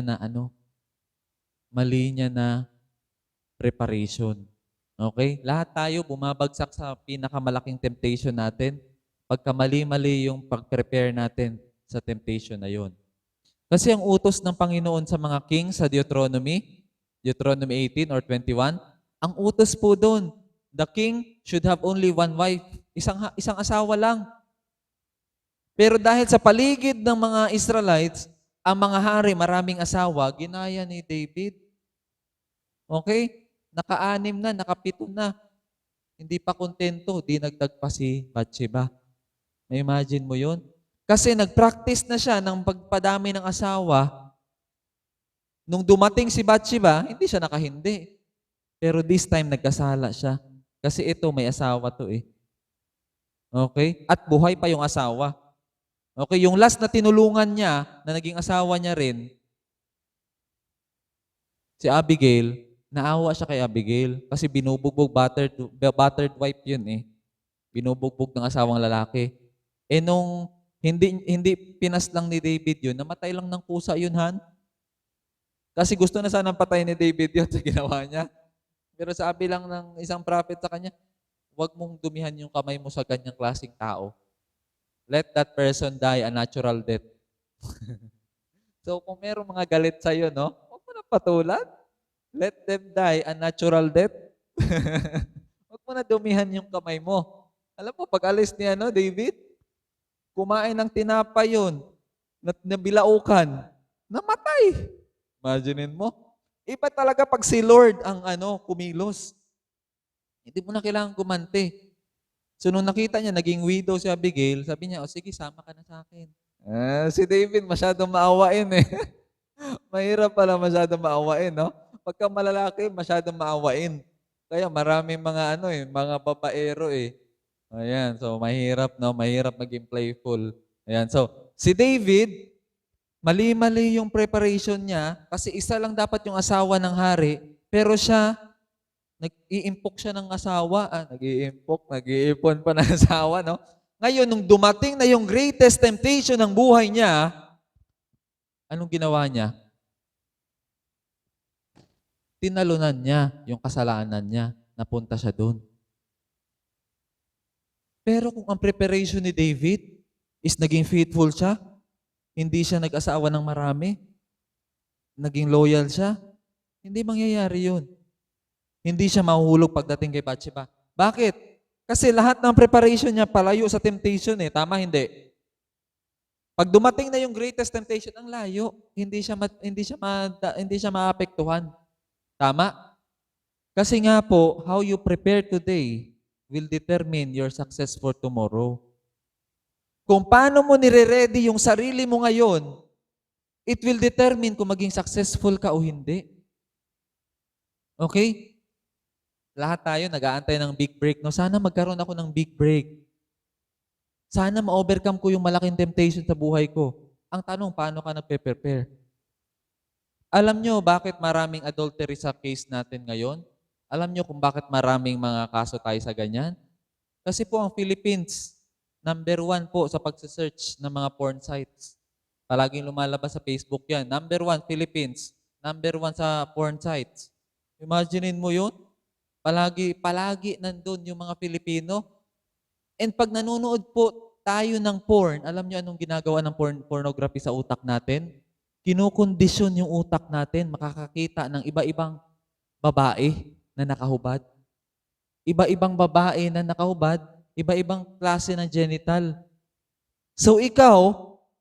na preparation. Okay? Lahat tayo bumabagsak sa pinakamalaking temptation natin. Pagka mali-mali yung pag-prepare natin sa temptation na yun. Kasi ang utos ng Panginoon sa mga king sa Deuteronomy 18 or 21, ang utos po doon, the king should have only one wife. Isang asawa lang. Pero dahil sa paligid ng mga Israelites, ang mga hari, maraming asawa, ginaya ni David. Okay? Naka-6 na, naka-7 na. Hindi pa kontento, dinagdag pa si Bathsheba. May imagine mo yun? Kasi nag-practice na siya ng pagpadami ng asawa. Nung dumating si Bathsheba, hindi siya nakahindi. Pero this time, nagkasala siya. Kasi ito, may asawa to eh. Okay? At buhay pa yung asawa. Okay? Yung last na tinulungan niya, na naging asawa niya rin, si Abigail, naawa siya kay Abigail. Kasi binubugbog, battered wife yun eh. Binubugbog ng asawang lalaki. Eh nung hindi pinas lang ni David yun, namatay lang ng pusa yun, Han. Kasi gusto na sanang patay ni David yun sa ginawa niya. Pero sabi lang ng isang prophet sa kanya, huwag mong dumihan yung kamay mo sa ganyang klaseng tao. Let that person die a natural death. So kung merong mga galit sa'yo, no, huwag mo na patulan. Let them die a natural death. Huwag mo na dumihan yung kamay mo. Alam mo, pag alis ni David, kumain ng tinapay yun, nabilaukan, namatay. Imaginin mo. Iba talaga pag si Lord ang kumilos. Hindi mo na kailangan gumante. So nung nakita niya, naging widow si Abigail, sabi niya, sige, sama ka na sa akin. Si David masyadong maawain eh. Mahirap pala masyadong maawain, no? Pagka malalaki, masyadong maawain. Kaya maraming mga mga babaero eh. Ayan, so mahirap, no? Mahirap maging playful. Ayan, so si David, mali-mali yung preparation niya kasi isa lang dapat yung asawa ng hari, pero siya, nag-iimpok siya ng asawa. Nag-iipon pa ng asawa, no? Ngayon, nung dumating na yung greatest temptation ng buhay niya, Anong ginawa niya? Tinalunan niya yung kasalanan niya. Napunta siya doon. Pero kung ang preparation ni David is naging faithful siya, hindi siya nag-asawa ng marami, naging loyal siya, hindi mangyayari yun. Hindi siya mahuhulog pagdating kay Bathsheba. Bakit? Kasi lahat ng preparation niya palayo sa temptation eh. Tama, hindi? Pag dumating na yung greatest temptation, ang layo. Hindi siya maapektuhan. Tama? Kasi nga po, how you prepare today will determine your success for tomorrow. Kung paano mo nire-ready yung sarili mo ngayon, it will determine kung maging successful ka o hindi. Okay? Lahat tayo nag-aantay ng big break. No? Sana magkaroon ako ng big break. Sana ma-overcome ko yung malaking temptation sa buhay ko. Ang tanong, paano ka nagpe-prepare? Alam nyo bakit maraming adultery sa case natin ngayon? Alam nyo kung bakit maraming mga kaso tayo sa ganyan? Kasi po ang Philippines, number 1 po sa pagsasearch ng mga porn sites. Palaging lumalabas sa Facebook yan. Number 1, Philippines. Number 1 sa porn sites. Imaginein mo yun? Palagi nandun yung mga Pilipino. And pag nanonood po tayo ng porn, alam nyo anong ginagawa ng pornography sa utak natin? Kinukondisyon yung utak natin, makakakita ng iba-ibang babae na nakahubad. Iba-ibang babae na nakahubad, iba-ibang klase ng genital. So ikaw,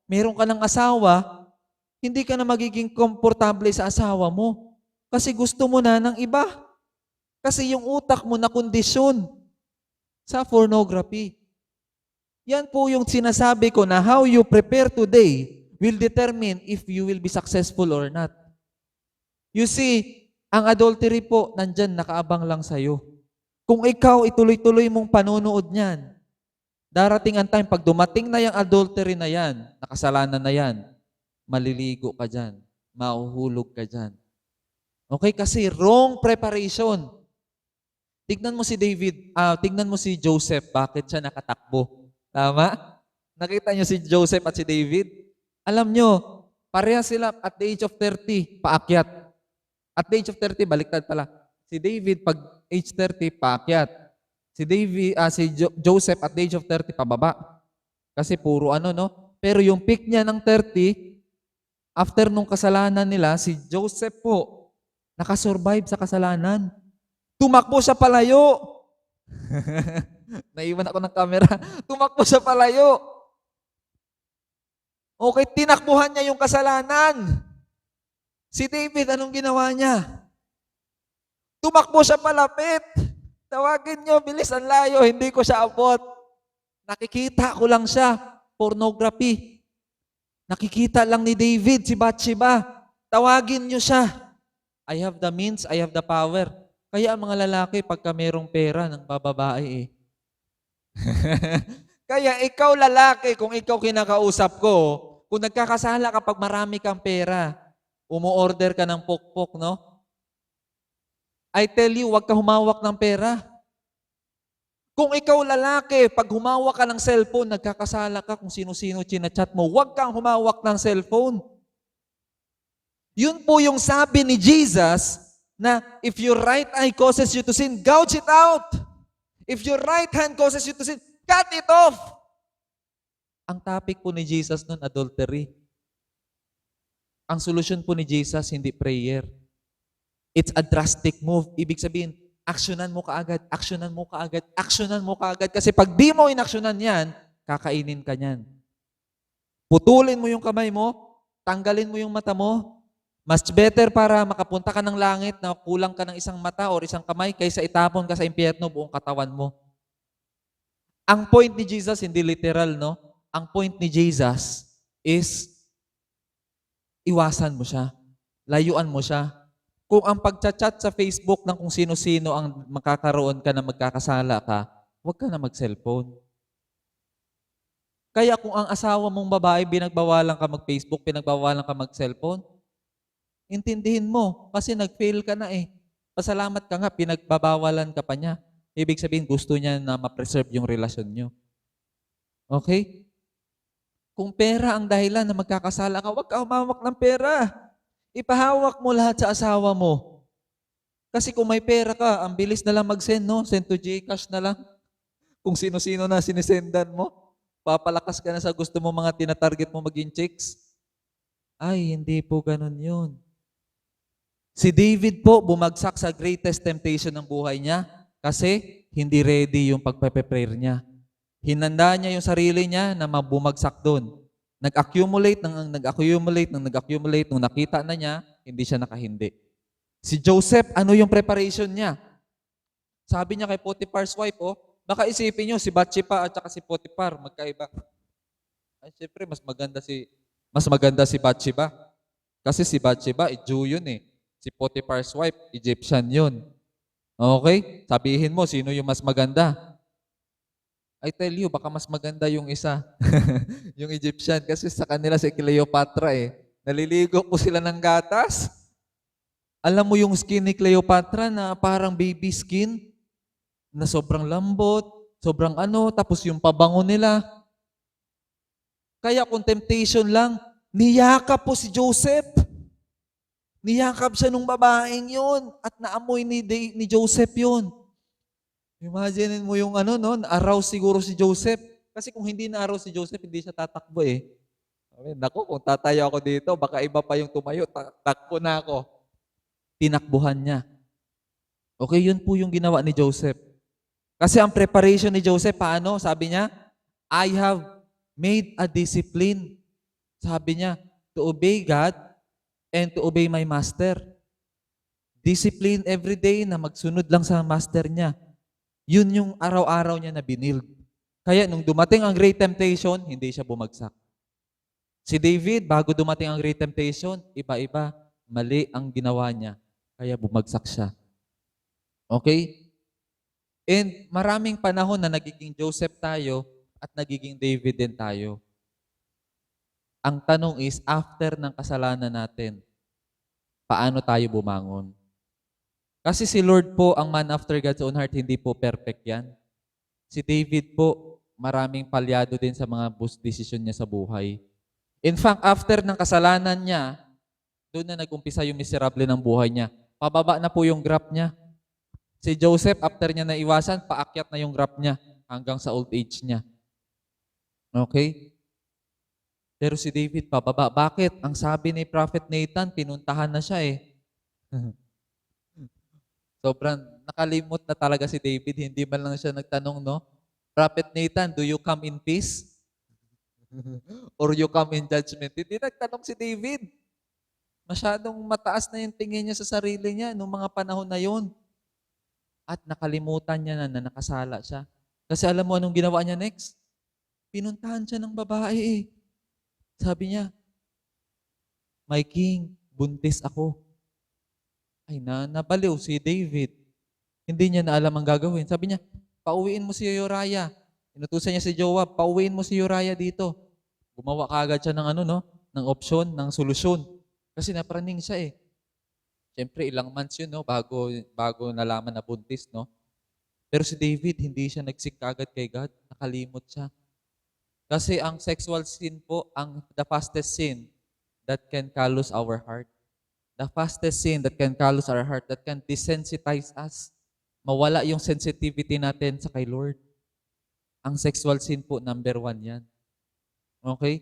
meron ka ng asawa, hindi ka na magiging komportable sa asawa mo. Kasi gusto mo na ng iba. Kasi yung utak mo na kondisyon sa pornography. Yan po yung sinasabi ko na how you prepare today will determine if you will be successful or not. You see, ang adultery po, nandyan, nakaabang lang sa'yo. Kung ikaw ituloy-tuloy mong panonood niyan, darating ang time, pag dumating na yung adultery na yan, nakasalanan na yan, maliligo ka dyan, mahuhulog ka dyan. Okay? Kasi wrong preparation. Tignan mo si tignan mo si Joseph, bakit siya nakatakbo? Tama? Nakita niyo si Joseph at si David? Alam niyo, pareha sila at the age of 30, paakyat. At the age of 30, baliktad pala. Si David, pag age 30, paakyat. Si Joseph at the age of 30, pababa. Kasi puro no? Pero yung peak niya ng 30, after nung kasalanan nila, si Joseph po, nakasurvive sa kasalanan. Tumakbo siya palayo. Naiwan ako ng camera. Tumakbo siya palayo. Okay, tinakbuhan niya yung kasalanan. Si David, anong ginawa niya? Tumakbo siya palapit. Tawagin niyo, bilis ang layo, hindi ko siya abot. Nakikita ko lang siya. Pornography. Nakikita lang ni David, si Bathsheba. Tawagin niyo siya. I have the means, I have the power. Kaya ang mga lalaki, pagka merong pera, nang bababae eh. Kaya ikaw lalaki, kung ikaw kinakausap ko, kung nagkakasala kapag marami kang pera, umu-order ka ng pokpok, no? I tell you, huwag ka humawak ng pera. Kung ikaw lalaki, pag humawak ka ng cellphone, nagkakasala ka kung sino-sino chinachat mo, huwag kang humawak ng cellphone. Yun po yung sabi ni Jesus, na if your right eye causes you to sin, gouge it out. If your right hand causes you to sin, cut it off. Ang topic po ni Jesus nun, adultery. Ang solusyon po ni Jesus, hindi prayer. It's a drastic move. Ibig sabihin, aksyonan mo kaagad, aksyonan mo kaagad, aksyonan mo kaagad. Kasi pag di mo inaksyonan yan, kakainin ka niyan. Putulin mo yung kamay mo, tanggalin mo yung mata mo. Mas better para makapunta ka ng langit na kulang ka ng isang mata o isang kamay kaysa itapon ka sa impyerno buong katawan mo. Ang point ni Jesus, hindi literal, no? Ang point ni Jesus is iwasan mo siya. Layuan mo siya. Kung ang pagchat-chat sa Facebook ng kung sino-sino ang makakaroon ka na magkakasala ka, huwag ka na mag-cellphone. Kaya kung ang asawa mong babae, pinagbawalan ka mag-Facebook, pinagbawalan ka mag-cellphone, intindihin mo, kasi nag-fail ka na eh. Pasalamat ka nga, pinagbabawalan ka pa niya. Ibig sabihin, gusto niya na ma-preserve yung relasyon niyo. Okay? Kung pera ang dahilan na magkakasala ka, huwag ka humawak ng pera. Ipahawak mo lahat sa asawa mo. Kasi kung may pera ka, ang bilis na lang mag-send, no? Send to GCash na lang. Kung sino-sino na sinisendan mo. Papalakas ka na sa gusto mo mga tinatarget mo maging chicks. Ay, hindi po ganun yun. Si David po bumagsak sa greatest temptation ng buhay niya kasi hindi ready yung pagpe-prepare niya. Hinanda niya yung sarili niya na mabumagsak doon. Nag-accumulate, nung nakita na niya, hindi siya nakahindi. Si Joseph, ano yung preparation niya? Sabi niya kay Potiphar's wife, baka isipin niyo si Bathsheba at saka si Potiphar, magkaiba. Ay, siyempre, mas maganda si Bathsheba. Kasi si Bathsheba, Jew yun eh. Si Potiphar's wife, Egyptian yun. Okay? Sabihin mo, sino yung mas maganda? I tell you, baka mas maganda yung isa. Yung Egyptian. Kasi sa kanila si Cleopatra eh. Naliligo po sila ng gatas. Alam mo yung skin ni Cleopatra na parang baby skin? Na sobrang lambot, sobrang tapos yung pabango nila. Kaya kung temptation lang, niyakap po si Joseph. Niyakap siya nung babaeng yun at naamoy ni Joseph yun. Imagine mo yung na-arouse siguro si Joseph. Kasi kung hindi na-arouse si Joseph, hindi siya tatakbo eh. Naku, kung tatayo ako dito, baka iba pa yung tumayo, takbo na ako. Tinakbuhan niya. Okay, yun po yung ginawa ni Joseph. Kasi ang preparation ni Joseph, paano? Sabi niya, I have made a discipline. Sabi niya, to obey God and to obey my master. Discipline every day na magsunod lang sa master niya. Yun yung araw-araw niya na binild. Kaya nung dumating ang great temptation, hindi siya bumagsak. Si David, bago dumating ang great temptation, iba-iba, mali ang ginawa niya. Kaya bumagsak siya. Okay? And maraming panahon na nagiging Joseph tayo at nagiging David din tayo. Ang tanong is, after ng kasalanan natin, paano tayo bumangon? Kasi si Lord po, ang man after God's own heart, hindi po perfect yan. Si David po, maraming palyado din sa mga decision niya sa buhay. In fact, after ng kasalanan niya, doon na nag-umpisa yung miserable ng buhay niya. Pababa na po yung graph niya. Si Joseph, after niya naiwasan, paakyat na yung graph niya hanggang sa old age niya. Okay? Pero si David, pababa. Bakit? Ang sabi ni Prophet Nathan, pinuntahan na siya eh. Sobrang nakalimot na talaga si David. Hindi man lang siya nagtanong, no? Prophet Nathan, do you come in peace? Or you come in judgment? Hindi nagtanong si David. Masyadong mataas na yung tingin niya sa sarili niya noong mga panahon na yun. At nakalimutan niya na nakasala siya. Kasi alam mo anong ginawa niya next? Pinuntahan siya ng babae eh. Sabi niya, my king, buntis ako. Ay, nabaliw si David. Hindi niya na alam ang gagawin. Sabi niya, pauwiin mo si Uriah. Inutusan niya si Joab, pauwiin mo si Uriah dito. Gumawa kaagad siya ng ng option, ng solusyon. Kasi napraning siya eh. Siyempre, ilang months yun, no? Bago nalaman na buntis, no? Pero si David, hindi siya nagsik agad kay God. Nakalimot siya. Kasi ang sexual sin po, the fastest sin that can callous our heart. The fastest sin that can callous our heart, that can desensitize us. Mawala yung sensitivity natin sa kay Lord. Ang sexual sin po, number 1 yan. Okay?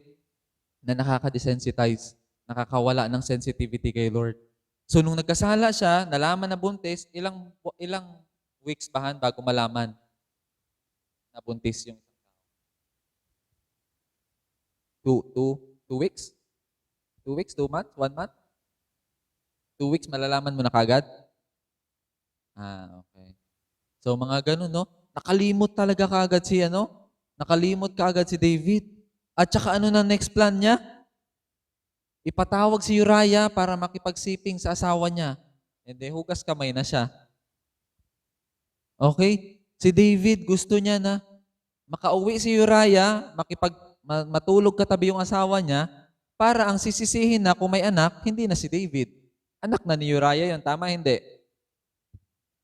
Na nakaka-desensitize. Nakakawala ng sensitivity kay Lord. So, nung nagkasala siya, nalaman na buntis, ilang weeks bahan bago malaman na buntis yung 2 weeks? 2 weeks? 2 months? 1 month? 2 weeks, malalaman mo na kagad? Okay. So, mga ganun, no? Nakalimot talaga kagad Nakalimot kagad si David. At saka ano na next plan niya? Ipatawag si Uriah para makipagsiping sa asawa niya. Hindi, hugas kamay na siya. Okay? Si David, gusto niya na makauwi si Uriah, matulog katabi yung asawa niya, para ang sisisihin na kung may anak, hindi na si David. Anak na ni Uriah yun. Tama, hindi?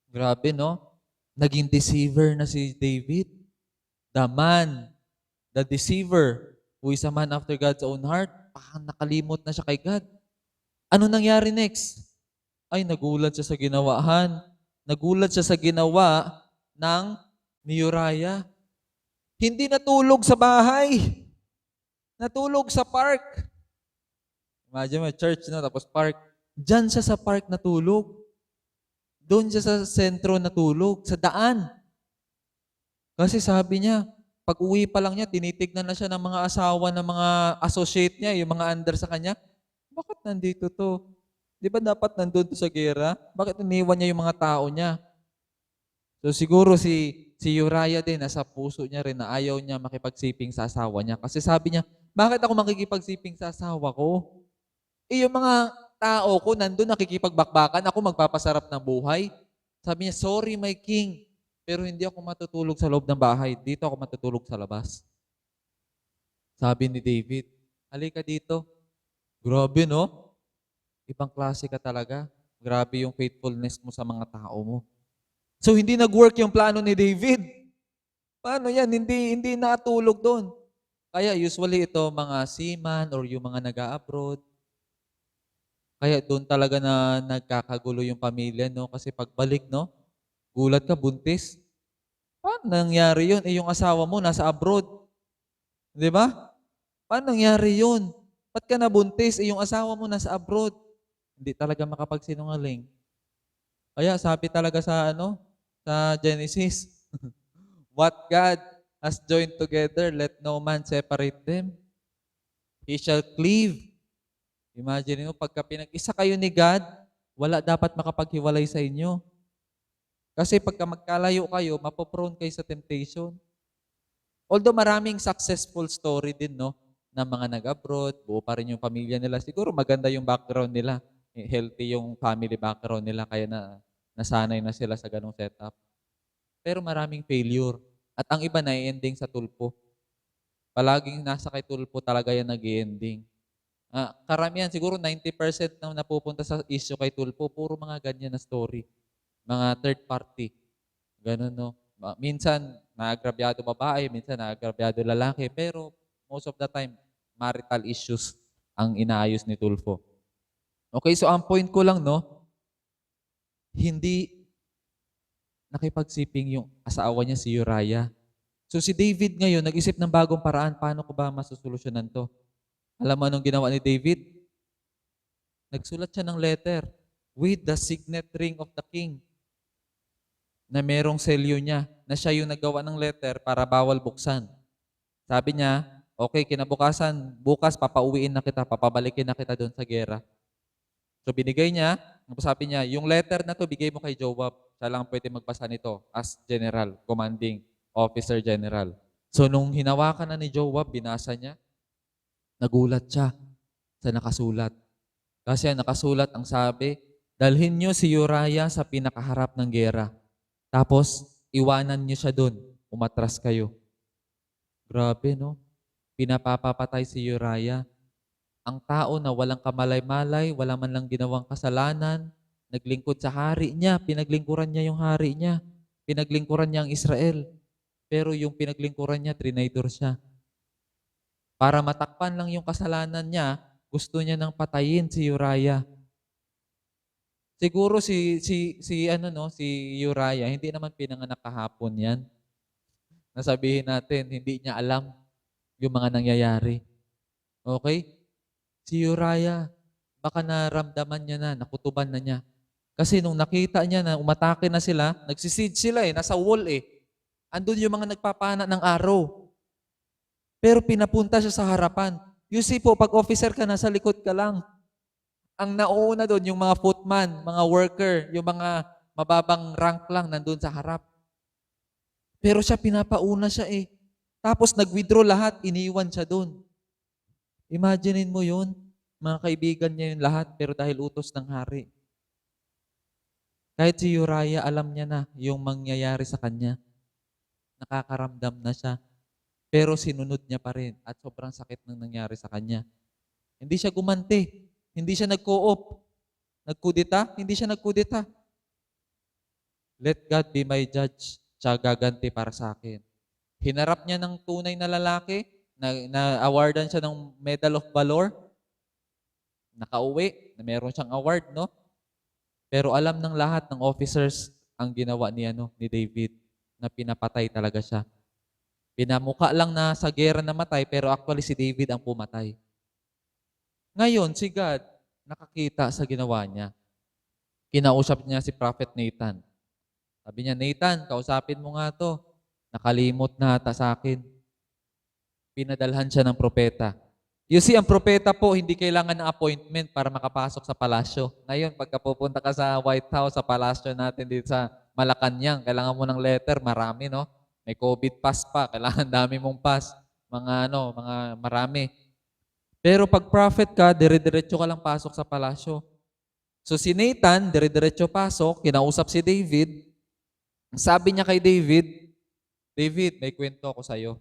Grabe, no? Naging deceiver na si David. The man, the deceiver. who is a man after God's own heart, nakalimot na siya kay God. Ano nangyari next? Ay, nagulat siya sa ginawahan. Nagulat siya sa ginawa ng ni Uriah. Hindi natulog sa bahay. Natulog sa park. Imagine mo, church na, tapos park. Diyan siya sa park natulog. Doon siya sa sentro natulog, sa daan. Kasi sabi niya, pag uwi pa lang niya, tinitignan na siya ng mga asawa ng mga associate niya, yung mga under sa kanya. Bakit nandito to? Di ba dapat nandun to sa gera? Bakit iniwan niya yung mga tao niya? So siguro si Uriah din, nasa puso niya rin na ayaw niya makipagsiping sa asawa niya. Kasi sabi niya, bakit ako makikipagsiping sa asawa ko? Yung mga tao ko nandun nakikipagbakbakan, ako magpapasarap ng buhay. Sabi niya, sorry my king, pero hindi ako matutulog sa loob ng bahay. Dito ako matutulog sa labas. Sabi ni David, halika dito. Grabe, no? Ibang klase ka talaga. Grabe yung faithfulness mo sa mga tao mo. So, hindi nag-work yung plano ni David. Paano yan? Hindi natulog doon. Kaya usually ito, mga seaman or yung mga nag-a-abroad, kaya doon talaga na nagkakagulo yung pamilya, no? Kasi pagbalik, no? Gulat ka, buntis. Paano nangyari yun? Yung asawa mo nasa abroad. Di ba? Paano nangyari yun? Ba't ka nabuntis? Yung asawa mo nasa abroad. Hindi talaga makapagsinungaling. Kaya sabi talaga sa sa Genesis, what God has joined together, let no man separate them. He shall cleave. Imagine mo, pagka pinag-isa kayo ni God, wala dapat makapaghiwalay sa inyo. Kasi pagka magkalayo kayo, mapoprone kayo sa temptation. Although maraming successful story din, no? Na mga nag-abroad, buo pa rin yung pamilya nila. Siguro maganda yung background nila. Healthy yung family background nila, kaya nasanay na sila sa ganong setup. Pero maraming failure. At ang iba na ending sa tulpo. Palaging nasa kay tulpo talaga yan nag-ending. Karamihan, siguro 90% na napupunta sa issue kay tulpo, puro mga ganyan na story. Mga third party. Ganun, no? Minsan, naagrabyado babae, minsan naagrabyado lalaki, pero most of the time, marital issues ang inaayos ni Tulfo. Okay, so ang point ko lang, no, hindi nakipagsiping yung asawa niya si Uriah. So si David ngayon, nag-isip ng bagong paraan, paano ko ba masusolusyonan to? Alam mo anong ginawa ni David? Nagsulat siya ng letter with the signet ring of the king na merong selyo niya, na siya yung nagawa ng letter para bawal buksan. Sabi niya, okay, kinabukasan, bukas papauwiin na kita, papabalikin na kita doon sa gera. So binigay niya, sabi niya, yung letter na to bigay mo kay Joab. Siya lang pwede magbasa nito as general, commanding officer general. So nung hinawakan na ni Joab, binasa niya, nagulat siya sa nakasulat. Kasi ang nakasulat, ang sabi, dalhin niyo si Uriah sa pinakaharap ng gera. Tapos, iwanan niyo siya doon. Umatras kayo. Grabe, no? Pinapapatay si Uriah. Ang tao na walang kamalay-malay, wala man lang ginawang kasalanan, naglingkod sa hari niya, pinaglingkuran niya yung hari niya, pinaglingkuran niya ang Israel. Pero yung pinaglingkuran niya, trinaitor siya. Para matakpan lang yung kasalanan niya, gusto niya nang patayin si Uriah. Siguro si Uriah, hindi naman pinanganak kahapon yan. Nasabihin natin, hindi niya alam yung mga nangyayari. Okay? Si Uriah, baka naramdaman niya na, nakutuban na niya. Kasi nung nakita niya na umatake na sila, nagsisiege sila nasa wall Andun yung mga nagpapana ng araw. Pero pinapunta siya sa harapan. You see po, pag officer ka, nasa likod ka lang. Ang nauuna doon, yung mga footman, mga worker, yung mga mababang rank lang nandun sa harap. Pero siya, pinapauna siya Tapos nag-withdraw lahat, iniwan siya doon. Imaginein mo yun, mga kaibigan niya yun lahat, pero dahil utos ng hari. Kahit si Uriah, alam niya na yung mangyayari sa kanya. Nakakaramdam na siya. Pero sinunod niya pa rin at sobrang sakit nang nangyari sa kanya. Hindi siya gumanti. Hindi siya nag-co-op. Nagkudita? Hindi siya nagkudita. Let God be my judge. Siya gaganti para sa akin. Hinarap niya ng tunay na lalaki, na-awardan siya ng Medal of Valor, nakauwi, na meron siyang award, no? Pero alam ng lahat ng officers ang ginawa ni David, na pinapatay talaga siya. Pinamuka lang na sa gera namatay, pero actually si David ang pumatay. Ngayon, si God, nakakita sa ginawa niya. Kinausap niya si Prophet Nathan. Sabi niya, Nathan, kausapin mo nga to. Nakalimot na ata sa akin. Pinadalhan siya ng propeta. You see, ang propeta po, hindi kailangan ng appointment para makapasok sa palasyo. Ngayon, pagka pupunta ka sa White House, sa palasyo natin dito sa Malacanang, kailangan mo ng letter, marami, no? May COVID pass pa, kailangan dami mong pass. Mga marami. Pero pag prophet ka, dire-diretso ka lang pasok sa palasyo. So si Nathan, dire-diretso pasok, kinausap si David. Ang sabi niya kay David, David, may kwento ako sa'yo.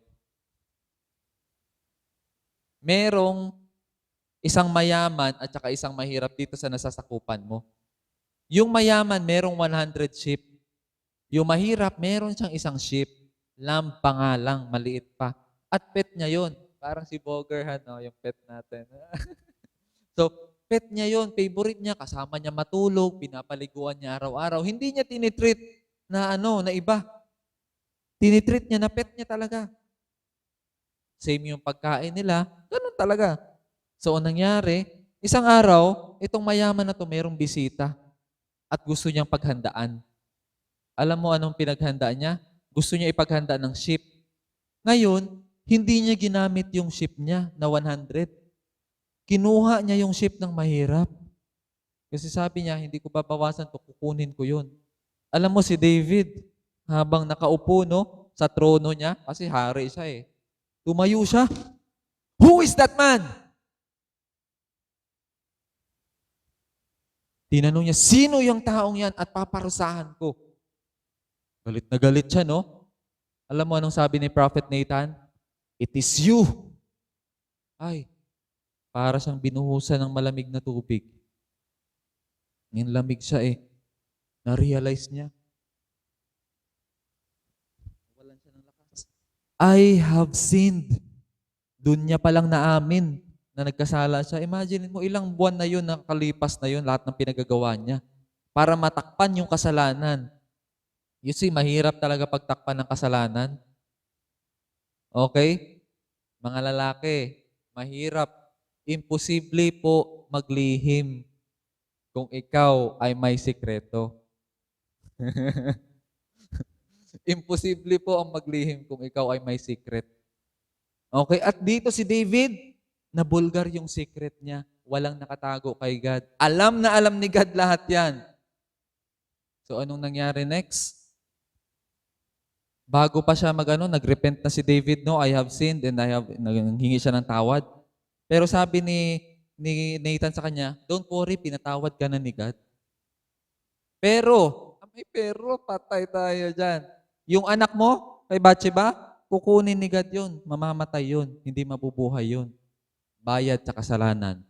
Merong isang mayaman at saka isang mahirap dito sa nasasakupan mo. Yung mayaman, merong 100 sheep. Yung mahirap, meron siyang isang sheep. Lamb pa nga lang, maliit pa. At pet niya yon. Parang si Bogerhan, no? Yung pet natin. So, pet niya yon, favorite niya, kasama niya matulog, pinapaliguan niya araw-araw. Hindi niya tinitreat na na iba. Tinitreat niya na pet niya talaga. Same yung pagkain nila, ganun talaga. So, anong nangyari, isang araw, itong mayaman na to mayroong bisita at gusto niyang paghandaan. Alam mo anong pinaghandaan niya? Gusto niya ipaghanda ng sheep. Ngayon, hindi niya ginamit yung sheep niya na 100. Kinuha niya yung sheep ng mahirap. Kasi sabi niya, hindi ko babawasan to, kukunin ko yun. Alam mo si David, habang nakaupo sa trono niya, kasi hari siya tumayo siya. Who is that man? Tinanong niya, sino yung taong yan at paparusahan ko? Galit na galit siya, no? Alam mo anong sabi ni Prophet Nathan? It is you. Ay, para siyang binuhusan ng malamig na tubig. Ngayon lamig siya Na-realize niya. Walan siya ng lakas. I have sinned. Doon niya palang naamin na nagkasala siya. Imagine mo, ilang buwan na yun, nakalipas na yun, lahat ng pinagagawa niya. Para matakpan yung kasalanan. You see, mahirap talaga pagtakpan ng kasalanan. Okay? Mga lalaki, mahirap. Imposible po maglihim kung ikaw ay may sikreto. Imposible po ang maglihim kung ikaw ay may secret. Okay? At dito si David, nabulgar yung secret niya. Walang nakatago kay God. Alam na alam ni God lahat yan. So anong nangyari next? Bago pa siya nagrepent na si David, no, I have sinned and nanghingi siya ng tawad. Pero sabi ni Nathan sa kanya, don't worry, pinatawad ka na ni God. Pero, patay tayo dyan. Yung anak mo, kay Bathsheba, kukunin ni God yun. Mamamatay yun. Hindi mabubuhay yun. Bayad sa kasalanan.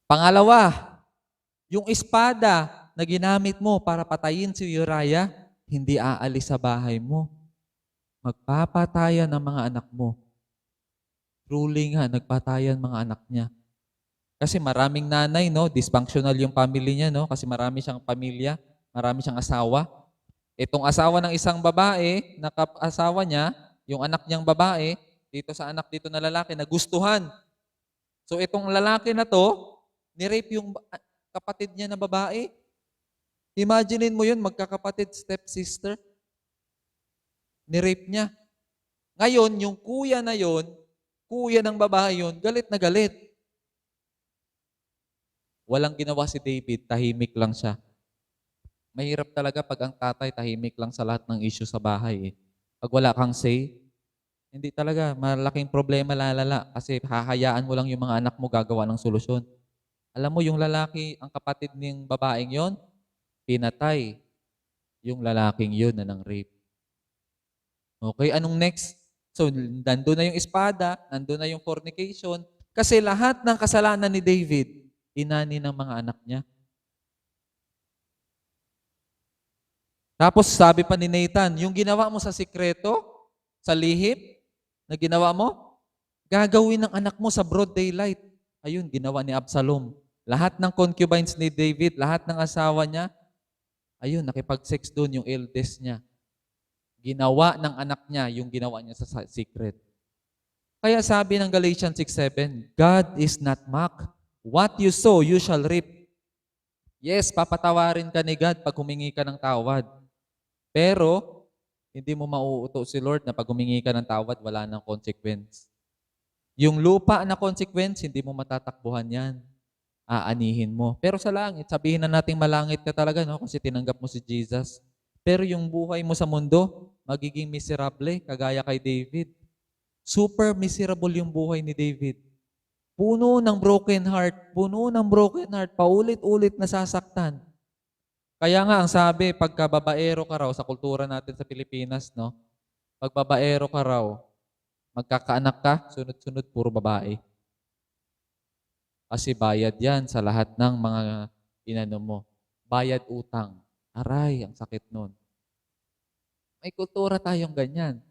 Pangalawa, yung espada na ginamit mo para patayin si Uriah, hindi aalis sa bahay mo. Magpapatayan ang mga anak mo. Truly nga, nagpatayan mga anak niya. Kasi maraming nanay, no? Dysfunctional yung family niya, no? Kasi marami siyang pamilya, marami siyang asawa. Itong asawa ng isang babae, asawa niya, yung anak niyang babae, dito sa anak dito na lalaki, nagustuhan. So itong lalaki na to, ni-rape yung kapatid niya na babae. Imaginein mo yun, magkakapatid, stepsister. Ni-rape niya. Ngayon, yung kuya na yun, kuya ng babae yun, galit na galit. Walang ginawa si David, tahimik lang siya. Mahirap talaga pag ang tatay tahimik lang sa lahat ng issue sa bahay. Pag wala kang say, hindi talaga, malaking problema lalala kasi hahayaan mo lang yung mga anak mo gagawa ng solusyon. Alam mo, yung lalaki, ang kapatid ng babaeng yon, pinatay yung lalaking yun na ng rape. Okay, anong next? So, nandun na yung espada, nandun na yung fornication, kasi lahat ng kasalanan ni David, inani ng mga anak niya. Tapos sabi pa ni Nathan, yung ginawa mo sa sikreto, sa lihim, na ginawa mo? Gagawin ng anak mo sa broad daylight. Ayun, ginawa ni Absalom. Lahat ng concubines ni David, lahat ng asawa niya, ayun, nakipag-sex doon yung eldest niya. Ginawa ng anak niya yung ginawa niya sa secret. Kaya sabi ng Galatians 6:7, God is not mocked. What you sow, you shall reap. Yes, papatawarin ka ni God pag humingi ka ng tawad. Pero, hindi mo mauuto si Lord na pag humingi ka ng tawad, wala nang consequence. Yung lupa na consequence, hindi mo matatakbuhan yan. Aanihin mo. Pero sa langit, sabihin na nating malangit ka talaga, no? Kasi tinanggap mo si Jesus. Pero yung buhay mo sa mundo, magiging miserable, kagaya kay David. Super miserable yung buhay ni David. Puno ng broken heart, paulit-ulit nasasaktan. Kaya nga ang sabi, pagka babaero ka raw sa kultura natin sa Pilipinas, no? Pag babaero ka raw, magkakaanak ka, sunod-sunod puro babae. Kasi bayad yan sa lahat ng mga inano mo. Bayad utang. Aray, ang sakit nun. May kultura tayong ganyan.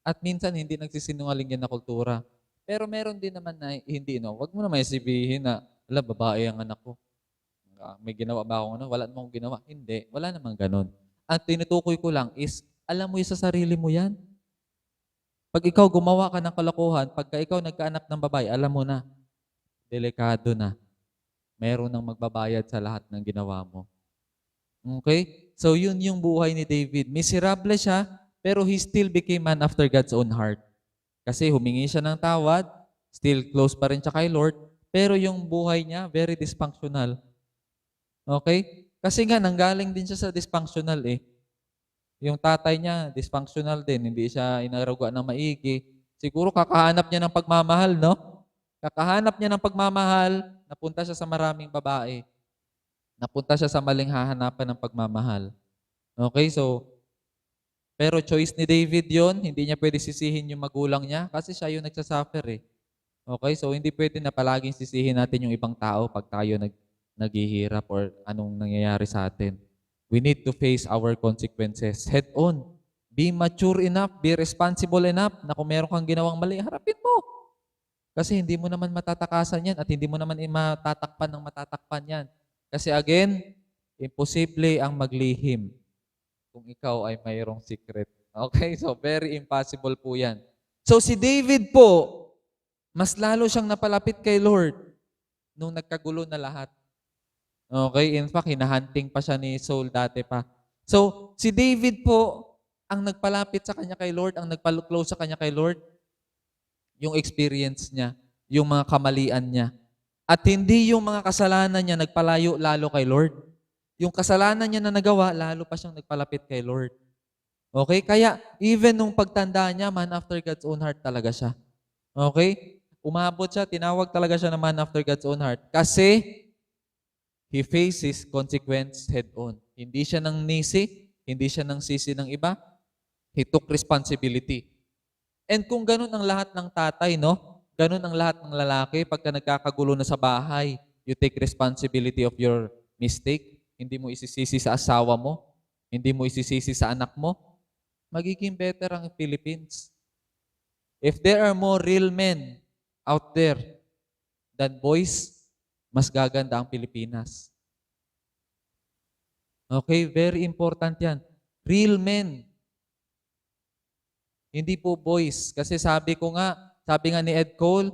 At minsan hindi nagsisinungaling yan na kultura. Pero meron din naman na hindi, no? Huwag mo naman sabihin na, ala, babae ang anak ko. May ginawa ba akong ano? Wala namang ginawa. Hindi. Wala namang ganun. Ang tinutukoy ko lang is, alam mo yung sa sarili mo yan. Pag ikaw gumawa ka ng kalokohan, pagka ikaw nagkaanak ng babae, alam mo na, delikado na. Meron nang magbabayad sa lahat ng ginawa mo. Okay? So yun yung buhay ni David. Miserable siya, pero he still became man after God's own heart. Kasi humingi siya ng tawad, still close pa rin siya kay Lord, pero yung buhay niya, very dysfunctional. Okay? Kasi nga, nanggaling din siya sa dysfunctional eh. Yung tatay niya, dysfunctional din, hindi siya inaruga ng maigi. Siguro kakahanap niya ng pagmamahal, no? Kakahanap niya ng pagmamahal, napunta siya sa maraming babae. Napunta siya sa maling hahanapan ng pagmamahal. Okay, so, pero choice ni David yon, hindi niya pwede sisihin yung magulang niya kasi siya yung nagsasuffer eh. Okay, so hindi pwede na palaging sisihin natin yung ibang tao pag tayo naghihirap or anong nangyayari sa atin. We need to face our consequences head on. Be mature enough, be responsible enough na kung meron kang ginawang mali, harapin mo. Kasi hindi mo naman matatakasan yan at hindi mo naman matatakpan ng matatakpan yan. Kasi again, imposible ang maglihim kung ikaw ay mayroong secret. Okay? So, very impossible po yan. So, si David po, mas lalo siyang napalapit kay Lord nung nagkagulo na lahat. Okay? In fact, hinahunting pa siya ni Saul dati pa. So, si David po, ang nagpalapit sa kanya kay Lord, ang nagpa-close sa kanya kay Lord, yung experience niya, yung mga kamalian niya. At hindi yung mga kasalanan niya nagpalayo lalo kay Lord. Yung kasalanan niya na nagawa, lalo pa siyang nagpalapit kay Lord. Okay? Kaya, even nung pagtanda niya, man after God's own heart talaga siya. Okay? Umabot siya, tinawag talaga siya na man after God's own heart. Kasi, he faces consequence head on. Hindi siya nang nisi, hindi siya nang sisi ng iba. He took responsibility. And kung ganun ang lahat ng tatay, no? Ganun ang lahat ng lalaki, pagka nagkakagulo na sa bahay, you take responsibility of your mistake. Hindi mo isisisi sa asawa mo. Hindi mo isisisi sa anak mo. Magiging better ang Philippines. If there are more real men out there than boys, mas gaganda ang Pilipinas. Okay? Very important yan. Real men. Hindi po boys. Kasi sabi nga ni Ed Cole,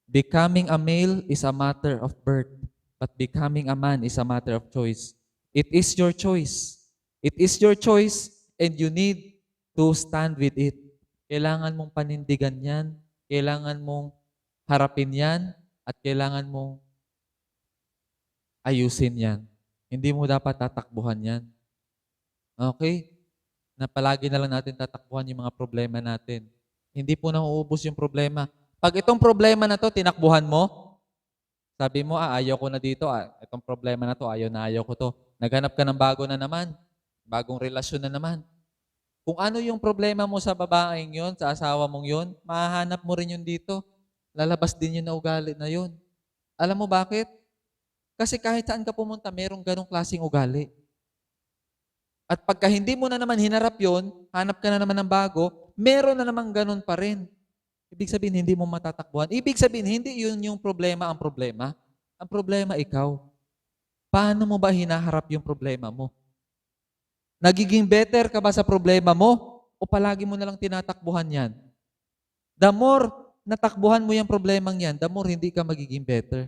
becoming a male is a matter of birth, but becoming a man is a matter of choice. It is your choice. It is your choice and you need to stand with it. Kailangan mong panindigan yan, kailangan mong harapin yan, at kailangan mong ayusin yan. Hindi mo dapat tatakbuhan yan. Okay? Na palagi na lang natin tatakbuhan yung mga problema natin. Hindi po nauubos yung problema. Pag itong problema na to, tinakbuhan mo, sabi mo, ayaw ko na dito, itong problema na to, ayaw ko to. Naghanap ka ng bago na naman, bagong relasyon na naman. Kung ano yung problema mo sa babaeng yon, sa asawa mong yon, mahahanap mo rin yun dito. Lalabas din yun na ugali na yun. Alam mo bakit? Kasi kahit saan ka pumunta, merong ganong klaseng ugali. At pagka hindi mo na naman hinarap yon, hanap ka na naman ng bago, meron na naman ganon pa rin. Ibig sabihin, hindi mo matatakbuhan. Ibig sabihin, hindi yun yung problema ang problema. Ang problema, ikaw. Paano mo ba hinaharap yung problema mo? Nagiging better ka ba sa problema mo? O palagi mo nalang tinatakbuhan yan? The more natakbuhan mo yung problemang yan, the more hindi ka magiging better.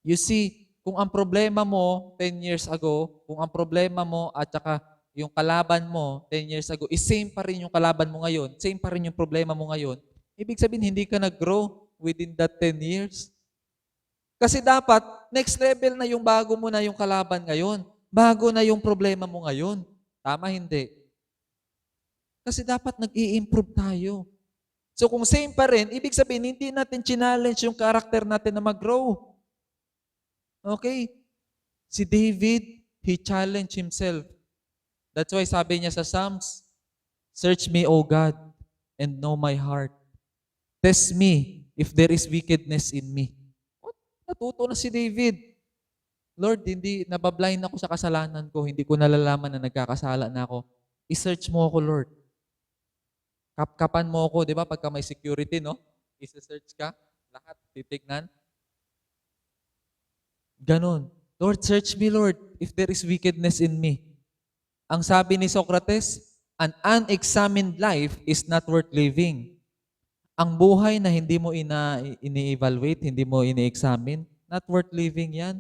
You see, kung ang problema mo 10 years ago, kung ang problema mo at saka yung kalaban mo 10 years ago, is same pa rin yung kalaban mo ngayon, same pa rin yung problema mo ngayon, ibig sabihin hindi ka nag-grow within that 10 years. Kasi dapat, next level na yung bago mo na yung kalaban ngayon. Bago na yung problema mo ngayon. Tama, hindi? Kasi dapat nag-i-improve tayo. So kung same pa rin, ibig sabihin, hindi natin challenge yung character natin na mag-grow. Okay? Si David, he challenged himself. That's why sabi niya sa Psalms, "Search me, O God, and know my heart. Test me if there is wickedness in me." Oh, natuto na si David. Lord, hindi, nabablind ako sa kasalanan ko. Hindi ko nalalaman na nagkakasala na ako. I-search mo ako, Lord. Kapkapan mo ako, di ba? Pagka may security, no? I-search ka. Lahat, titignan. Ganon. Lord, search me, Lord, if there is wickedness in me. Ang sabi ni Socrates, an unexamined life is not worth living. Ang buhay na hindi mo ini-evaluate, hindi mo ini-examine, not worth living yan.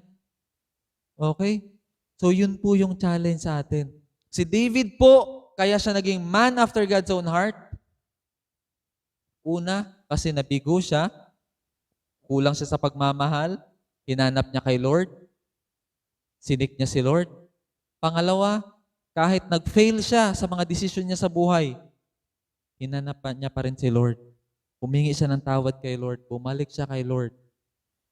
Okay? So yun po yung challenge sa atin. Si David po, kaya siya naging man after God's own heart. Una, kasi nabigo siya, kulang siya sa pagmamahal, hinanap niya kay Lord, sinik niya si Lord. Pangalawa, kahit nag-fail siya sa mga desisyon niya sa buhay, hinanap niya pa rin si Lord. Humingi siya ng tawad kay Lord, bumalik siya kay Lord.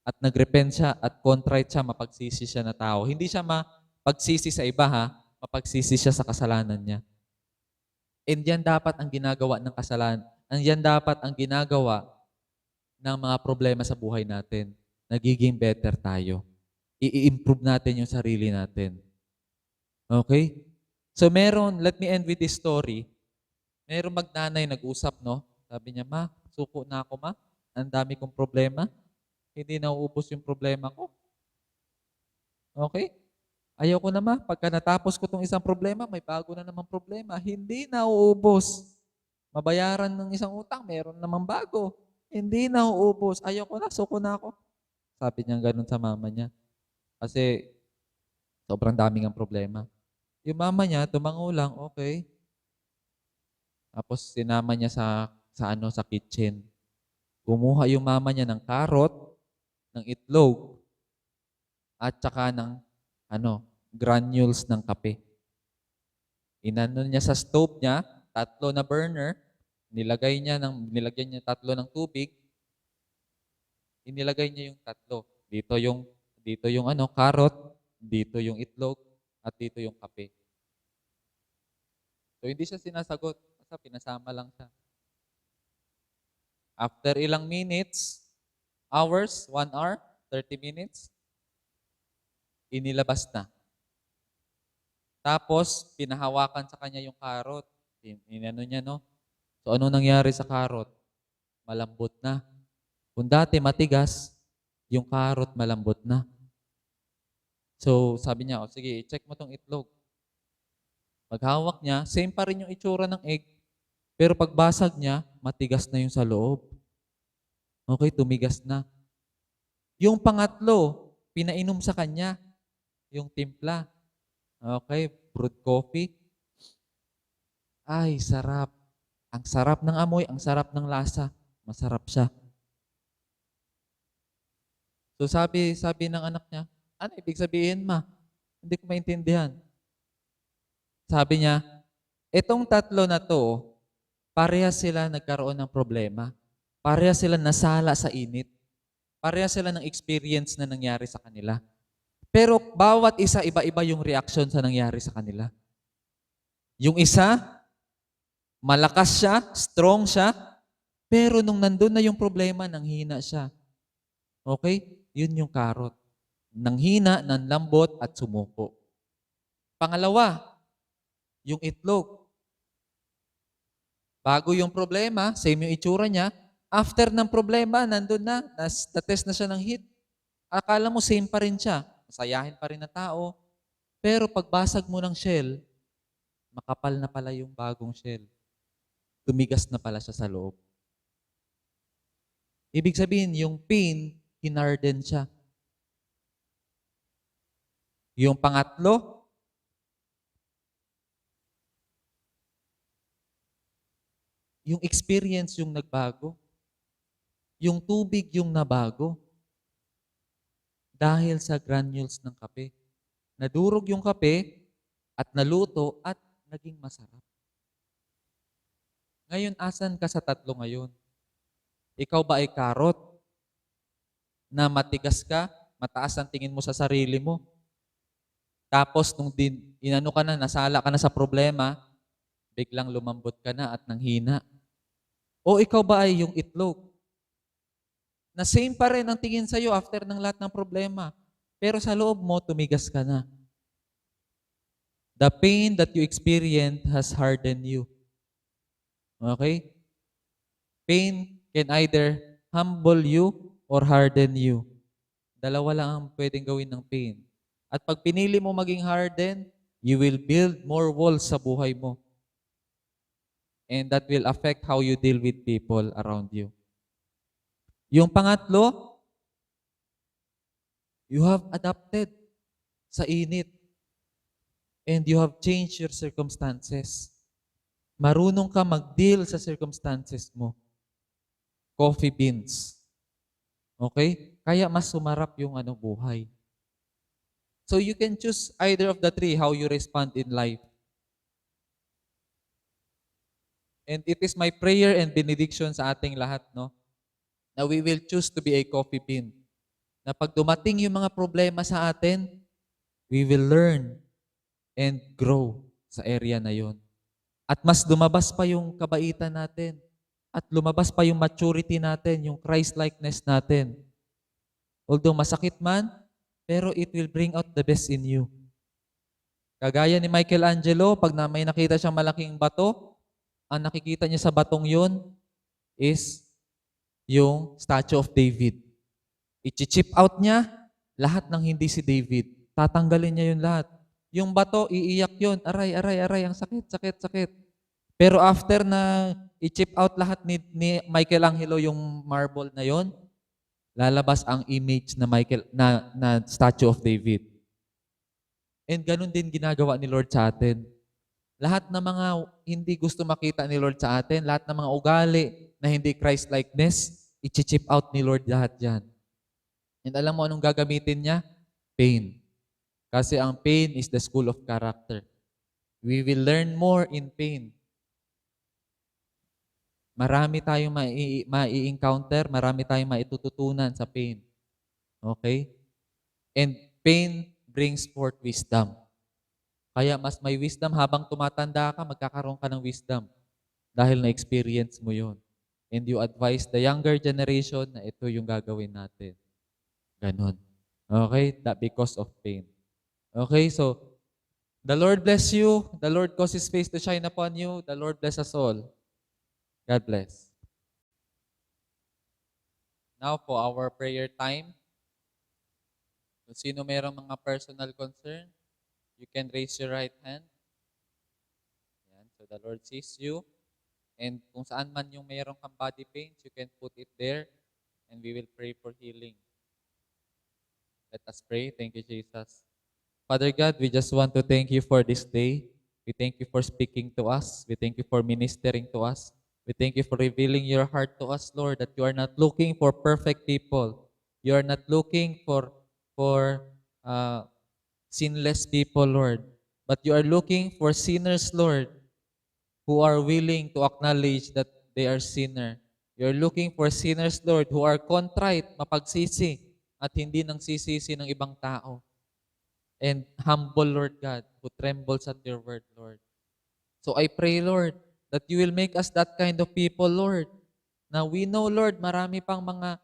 At nag-repent siya at contrite siya, mapagsisi siya na tao. Hindi siya mapagsisi sa iba ha, mapagsisi siya sa kasalanan niya. And yan dapat ang ginagawa ng kasalanan. Yan dapat ang ginagawa ng mga problema sa buhay natin. Nagiging better tayo. I-improve natin yung sarili natin. Okay? So let me end with this story. Meron magnanay nag-usap, no? Sabi niya, "Ma, suko na ako, ma. Ang dami kong problema. Hindi nauubos yung problema ko." Okay? Ayaw ko na, ma. Pagka natapos ko itong isang problema, may bago na namang problema. Hindi nauubos. Mabayaran ng isang utang, meron namang bago. Hindi nauubos. Ayaw ko na, suko na ako. Sabi niya ganun sa mama niya. Kasi sobrang daming ang problema. Yung mama niya, tumango lang, okay. Tapos sinama niya sa kitchen. Kumuha yung mama niya ng carrot, ng itlog, at saka ng granules ng kape. Inano niya sa stove niya, 3 na burner, nilagyan niya 3 ng tubig, inilagay niya yung 3. Dito yung carrot, dito yung itlog, at dito yung kape. So hindi siya sinasagot, basta pinasama lang siya. After ilang minutes, hours, 1 hour, 30 minutes, inilabas na. Tapos, pinahawakan sa kanya yung carrot. Inano niya, no? So, ano nangyari sa carrot? Malambot na. Kung dati matigas, yung carrot malambot na. So, sabi niya, sige, i-check mo tong itlog. Paghawak niya, same pa rin yung itsura ng egg, pero pagbasag niya, matigas na yung sa loob. Okay, tumigas na. Yung pangatlo, pinainom sa kanya, yung timpla. Okay, brewed coffee. Ay, sarap. Ang sarap ng amoy, ang sarap ng lasa. Masarap siya. So sabi ng anak niya, ano ibig sabihin, ma? Hindi ko maintindihan. Sabi niya, itong 3 na to, parehas sila nagkaroon ng problema. Parehas sila nasala sa init. Parehas sila ng experience na nangyari sa kanila. Pero bawat isa, iba-iba yung reaction sa nangyari sa kanila. Yung isa, malakas siya, strong siya, pero nung nandun na yung problema, nanghina siya. Okay? Yun yung carrot. Nanghina, nanlambot, at sumuko. Pangalawa, yung itlog. Bago yung problema, same yung itsura niya. After ng problema, nandun na, na-test na siya ng heat. Akala mo same pa rin siya. Masayahin pa rin na tao. Pero pagbasag mo ng shell, makapal na pala yung bagong shell. Tumigas na pala siya sa loob. Ibig sabihin, yung pain, hinarden siya. Yung pangatlo, yung experience yung nagbago. Yung tubig yung nabago. Dahil sa granules ng kape. Nadurog yung kape at naluto at naging masarap. Ngayon, asan ka sa tatlo ngayon? Ikaw ba ay karot na matigas ka, mataas ang tingin mo sa sarili mo? Tapos nung inano ka na, nasala ka na sa problema, biglang lumambot ka na at nanghina. O ikaw ba ay yung itlog? Na same pa rin ang tingin sa'yo after ng lahat ng problema. Pero sa loob mo, tumigas ka na. The pain that you experienced has hardened you. Okay? Pain can either humble you or harden you. Dalawa lang ang pwedeng gawin ng pain. At pag pinili mo maging harden, you will build more walls sa buhay mo. And that will affect how you deal with people around you. Yung pangatlo, you have adapted sa init. And you have changed your circumstances. Marunong ka mag-deal sa circumstances mo. Coffee beans. Okay? Kaya mas sumarap yung buhay. So you can choose either of the three how you respond in life. And it is my prayer and benediction sa ating lahat, no? Na we will choose to be a coffee bean. Na pag dumating yung mga problema sa atin, we will learn and grow sa area na yon. At mas lumabas pa yung kabaitan natin. At lumabas pa yung maturity natin, yung Christ-likeness natin. Although masakit man, pero it will bring out the best in you. Kagaya ni Michelangelo, pag may nakita siyang malaking bato, ang nakikita niya sa batong yon is yung Statue of David. I-chip out niya lahat ng hindi si David. Tatanggalin niya yun lahat. Yung bato, iiyak yun. Aray, aray, aray, ang sakit, sakit, sakit. Pero after na i-chip out lahat ni Michelangelo yung marble na yon, lalabas ang image na Statue of David. And ganun din ginagawa ni Lord sa atin. Lahat ng mga hindi gusto makita ni Lord sa atin, lahat ng mga ugali na hindi Christ-likeness, i-chip out ni Lord lahat yan. And alam mo anong gagamitin niya? Pain. Kasi ang pain is the school of character. We will learn more in pain. Marami tayong mai-encounter, marami tayong maitututunan sa pain. Okay? And pain brings forth wisdom. Kaya mas may wisdom habang tumatanda ka, magkakaroon ka ng wisdom dahil na-experience mo yon. And you advise the younger generation na ito yung gagawin natin. Ganon. Okay? That because of pain. Okay? So, the Lord bless you. The Lord cause His face to shine upon you. The Lord bless us all. God bless. Now for our prayer time. Kung sino mayroong mga personal concern, you can raise your right hand. Yan. So the Lord sees you. And kung saan man yung mayroong kang body pains, you can put it there. And we will pray for healing. Let us pray. Thank you, Jesus. Father God, we just want to thank you for this day. We thank you for speaking to us. We thank you for ministering to us. We thank you for revealing your heart to us, Lord, that you are not looking for perfect people. You are not looking for sinless people, Lord. But you are looking for sinners, Lord, who are willing to acknowledge that they are sinner. You are looking for sinners, Lord, who are contrite, mapagsisi, at hindi nang sisisi ng ibang tao. And humble, Lord God, who trembles at your word, Lord. So I pray, Lord, that you will make us that kind of people, Lord. Now we know, Lord, marami pang mga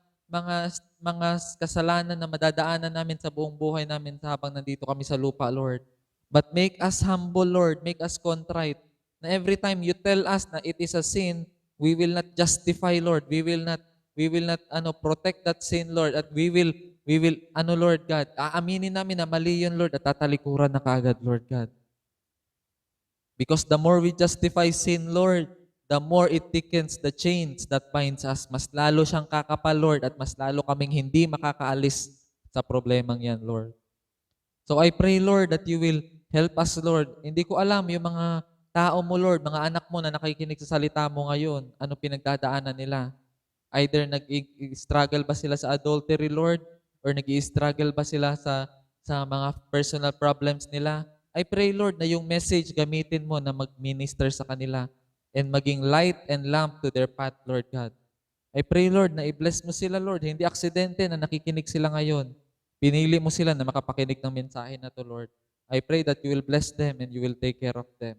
kasalanan na madadaanan namin sa buong buhay namin habang nandito kami sa lupa, Lord. But make us humble, Lord. Make us contrite Na every time you tell us na it is a sin, we will not justify, Lord. We will not protect that sin, Lord, at we will Lord God, aaminin namin na mali yun, Lord, at tatalikuran na kaagad, Lord God. Because the more we justify sin, Lord, the more it thickens the chains that binds us. Mas lalo siyang kakapal, Lord, at mas lalo kaming hindi makakaalis sa problemang yan, Lord. So I pray, Lord, that you will help us, Lord. Hindi ko alam yung mga tao mo, Lord, mga anak mo na nakikinig sa salita mo ngayon, ano pinagdadaanan nila. Either nag-struggle ba sila sa adultery, Lord, or nag-struggle ba sila sa mga personal problems nila. I pray, Lord, na yung message gamitin mo na mag-minister sa kanila and maging light and lamp to their path, Lord God. I pray, Lord, na i-bless mo sila, Lord. Hindi aksidente na nakikinig sila ngayon. Pinili mo sila na makapakinig ng mensahe na to, Lord. I pray that you will bless them and you will take care of them.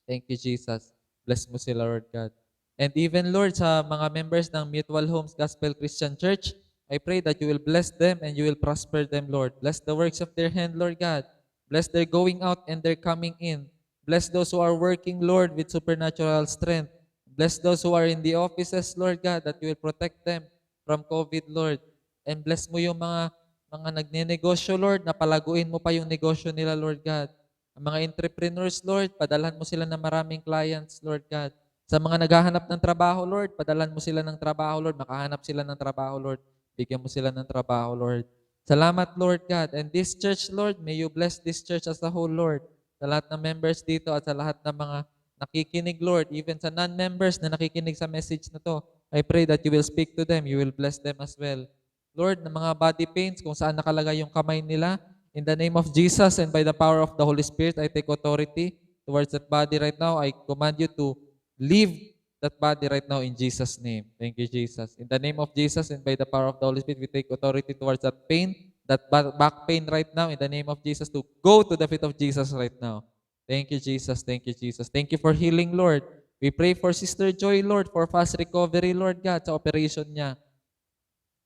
Thank you, Jesus. Bless mo sila, Lord God. And even, Lord, sa mga members ng Mutual Homes Gospel Christian Church, I pray that you will bless them and you will prosper them, Lord. Bless the works of their hand, Lord God. Bless their going out and their coming in. Bless those who are working, Lord, with supernatural strength. Bless those who are in the offices, Lord God, that you will protect them from COVID, Lord. And bless mo yung mga nagnenegosyo, Lord, na palaguin mo pa yung negosyo nila, Lord God. Ang mga entrepreneurs, Lord, padalhan mo sila ng maraming clients, Lord God. Sa mga naghahanap ng trabaho, Lord, padalhan mo sila ng trabaho, Lord. Makahanap sila ng trabaho, Lord. Bigyan mo sila ng trabaho, Lord. Salamat, Lord God. And this church, Lord, may you bless this church as a whole, Lord. Sa lahat ng members dito at sa lahat ng mga nakikinig, Lord, even sa non-members na nakikinig sa message na to, I pray that you will speak to them, you will bless them as well. Lord, ng mga body pains, kung saan nakalagay yung kamay nila, in the name of Jesus and by the power of the Holy Spirit, I take authority towards that body right now. I command you to leave that body right now in Jesus' name. Thank you, Jesus. In the name of Jesus and by the power of the Holy Spirit, we take authority towards that pain, that back pain right now, in the name of Jesus, to go to the feet of Jesus right now. Thank you, Jesus. Thank you, Jesus. Thank you for healing, Lord. We pray for Sister Joy, Lord, for fast recovery, Lord God, sa operation niya.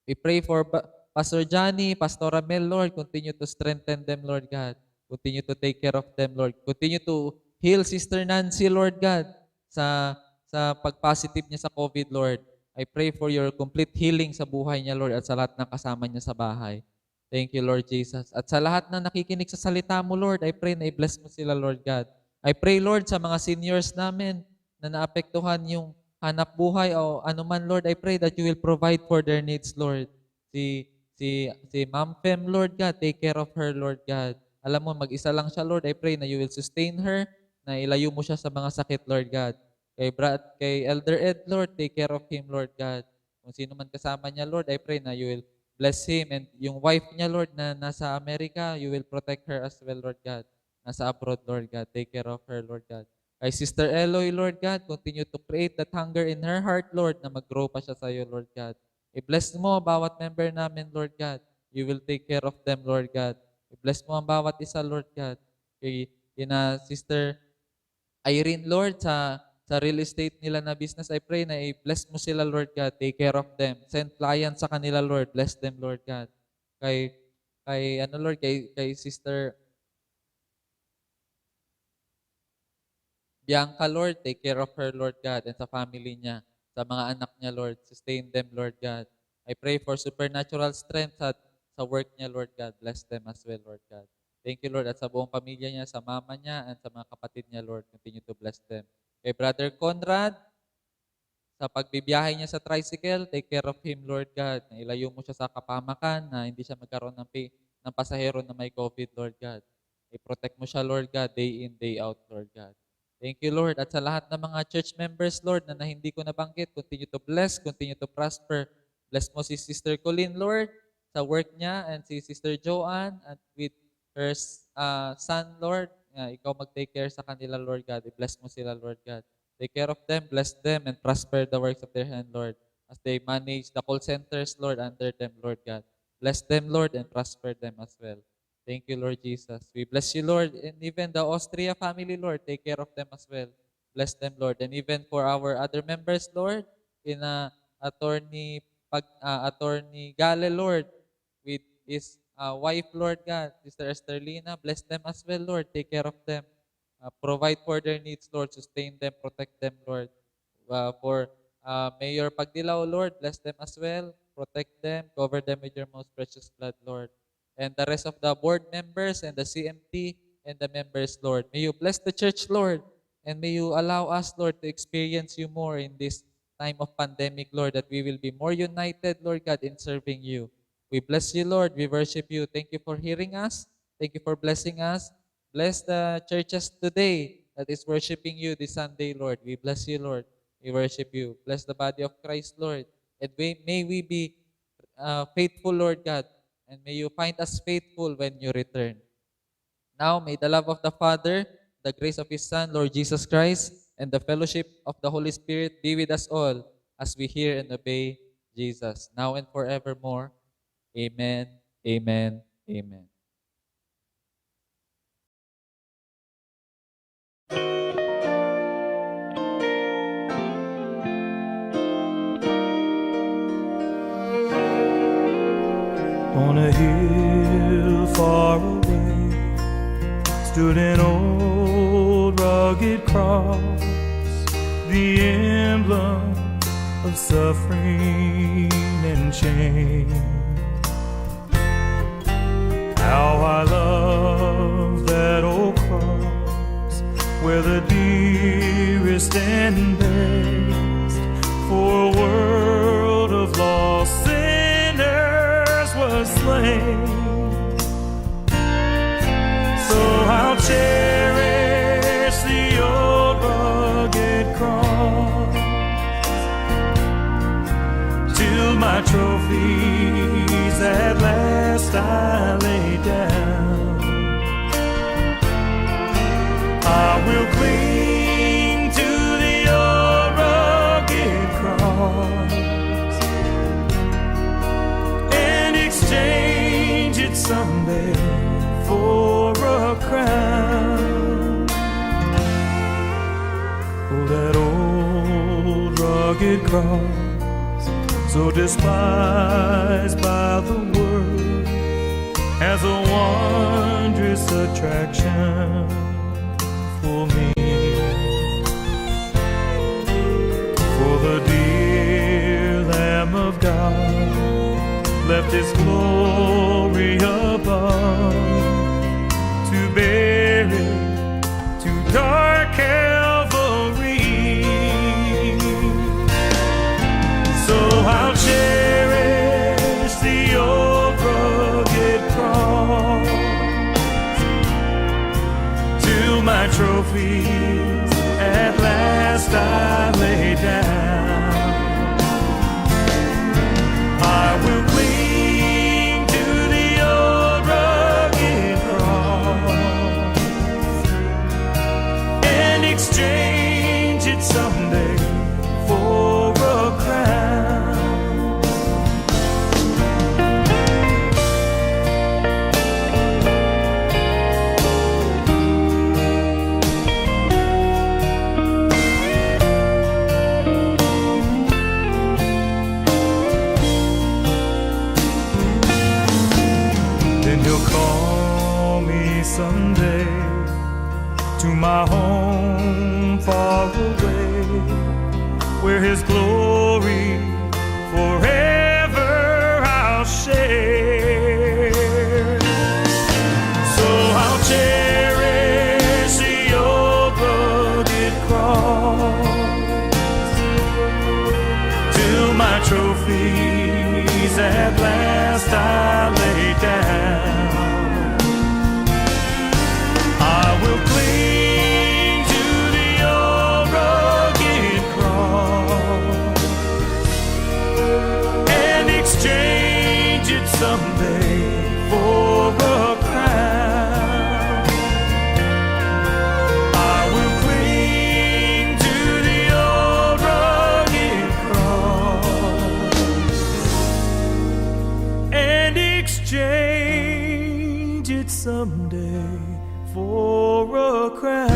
We pray for Pastor Johnny, Pastor Mel, Lord. Continue to strengthen them, Lord God. Continue to take care of them, Lord. Continue to heal Sister Nancy, Lord God, sa pag-positive niya sa COVID, Lord. I pray for your complete healing sa buhay niya, Lord, at sa lahat ng kasama niya sa bahay. Thank you, Lord Jesus. At sa lahat na nakikinig sa salita mo, Lord, I pray na i-bless mo sila, Lord God. I pray, Lord, sa mga seniors namin na naapektuhan yung hanap buhay o anuman, Lord, I pray that you will provide for their needs, Lord. Si Ma'am Fem, Lord God, take care of her, Lord God. Alam mo, mag-isa lang siya, Lord. I pray na you will sustain her, na ilayo mo siya sa mga sakit, Lord God. Kay Elder Ed, Lord, take care of him, Lord God. Kung sino man kasama niya, Lord, I pray na you will bless him. And yung wife niya, Lord, na nasa Amerika, you will protect her as well, Lord God. Nasa abroad, Lord God. Take care of her, Lord God. Kay Sister Eloy, Lord God, continue to create that hunger in her heart, Lord, na mag-grow pa siya sa iyo, Lord God. I-bless mo bawat member namin, Lord God. You will take care of them, Lord God. I-bless mo ang bawat isa, Lord God. Kina Sister Irene, Lord, sa real estate nila na business, I pray na i-bless mo sila, Lord God. Take care of them. Send clients sa kanila, Lord. Bless them, Lord God. Kay Sister Bianca, Lord, take care of her, Lord God, and sa family niya, sa mga anak niya, Lord. Sustain them, Lord God. I pray for supernatural strength sa work niya, Lord God. Bless them as well, Lord God. Thank you, Lord, at sa buong pamilya niya, sa mama niya, and sa mga kapatid niya, Lord. Continue to bless them. Kay Brother Conrad, sa pagbibiyahe niya sa tricycle, take care of him, Lord God. Na ilayo mo siya sa kapamakan, na hindi siya magkaroon ng pasahero na may COVID, Lord God. I-protect mo siya, Lord God, day in, day out, Lord God. Thank you, Lord. At sa lahat ng mga church members, Lord, na hindi ko nabanggit, continue to bless, continue to prosper. Bless mo si Sister Colleen, Lord, sa work niya, and si Sister Joanne, at with her son, Lord. Ikaw mag-take care sa kanila, Lord God. I-bless mo sila, Lord God. Take care of them, bless them, and prosper the works of their hand, Lord, as they manage the call centers, Lord, under them, Lord God. Bless them, Lord, and prosper them as well. Thank you, Lord Jesus. We bless you, Lord, and even the Austria family, Lord, take care of them as well. Bless them, Lord, and even for our other members, Lord, in Attorney Gale, Lord, with his wife, Lord God, Sister Esterlina, bless them as well, Lord. Take care of them. Provide for their needs, Lord. Sustain them, protect them, Lord. For Mayor Pagdilaw, Lord, bless them as well. Protect them, cover them with your most precious blood, Lord. And the rest of the board members and the CMT and the members, Lord. May you bless the church, Lord. And may you allow us, Lord, to experience you more in this time of pandemic, Lord, that we will be more united, Lord God, in serving you. We bless you, Lord. We worship you. Thank you for hearing us. Thank you for blessing us. Bless the churches today that is worshiping you this Sunday, Lord. We bless you, Lord. We worship you. Bless the body of Christ, Lord. And may we be faithful, Lord God. And may you find us faithful when you return. Now, may the love of the Father, the grace of His Son, Lord Jesus Christ, and the fellowship of the Holy Spirit be with us all as we hear and obey Jesus, now and forevermore. Amen, amen, amen. On a hill far away stood an old rugged cross, the emblem of suffering and shame. How I love that old cross, where the dearest and best for a world of lost sinners was slain. So I'll cherish the old rugged cross till my trophies at last I lay down. I will cling to the old rugged cross and exchange it someday for a crown. Oh, that old rugged cross, so despised by the world, has a wondrous attraction for me. For the dear Lamb of God left His glory above to bear it to dark Calvary. So I'll cherish the old rugged cross till my trophies at last I lay down. I will cling to the old rugged cross and exchange it someday for a crown. Then He'll call me someday to my home far away, where His glory forever I'll share. So I'll cherish the old rugged cross till my trophies at last I lay down. I will cling to the old rugged cross and exchange it someday for a crown. I will cling to the old rugged cross and exchange it someday for a crown.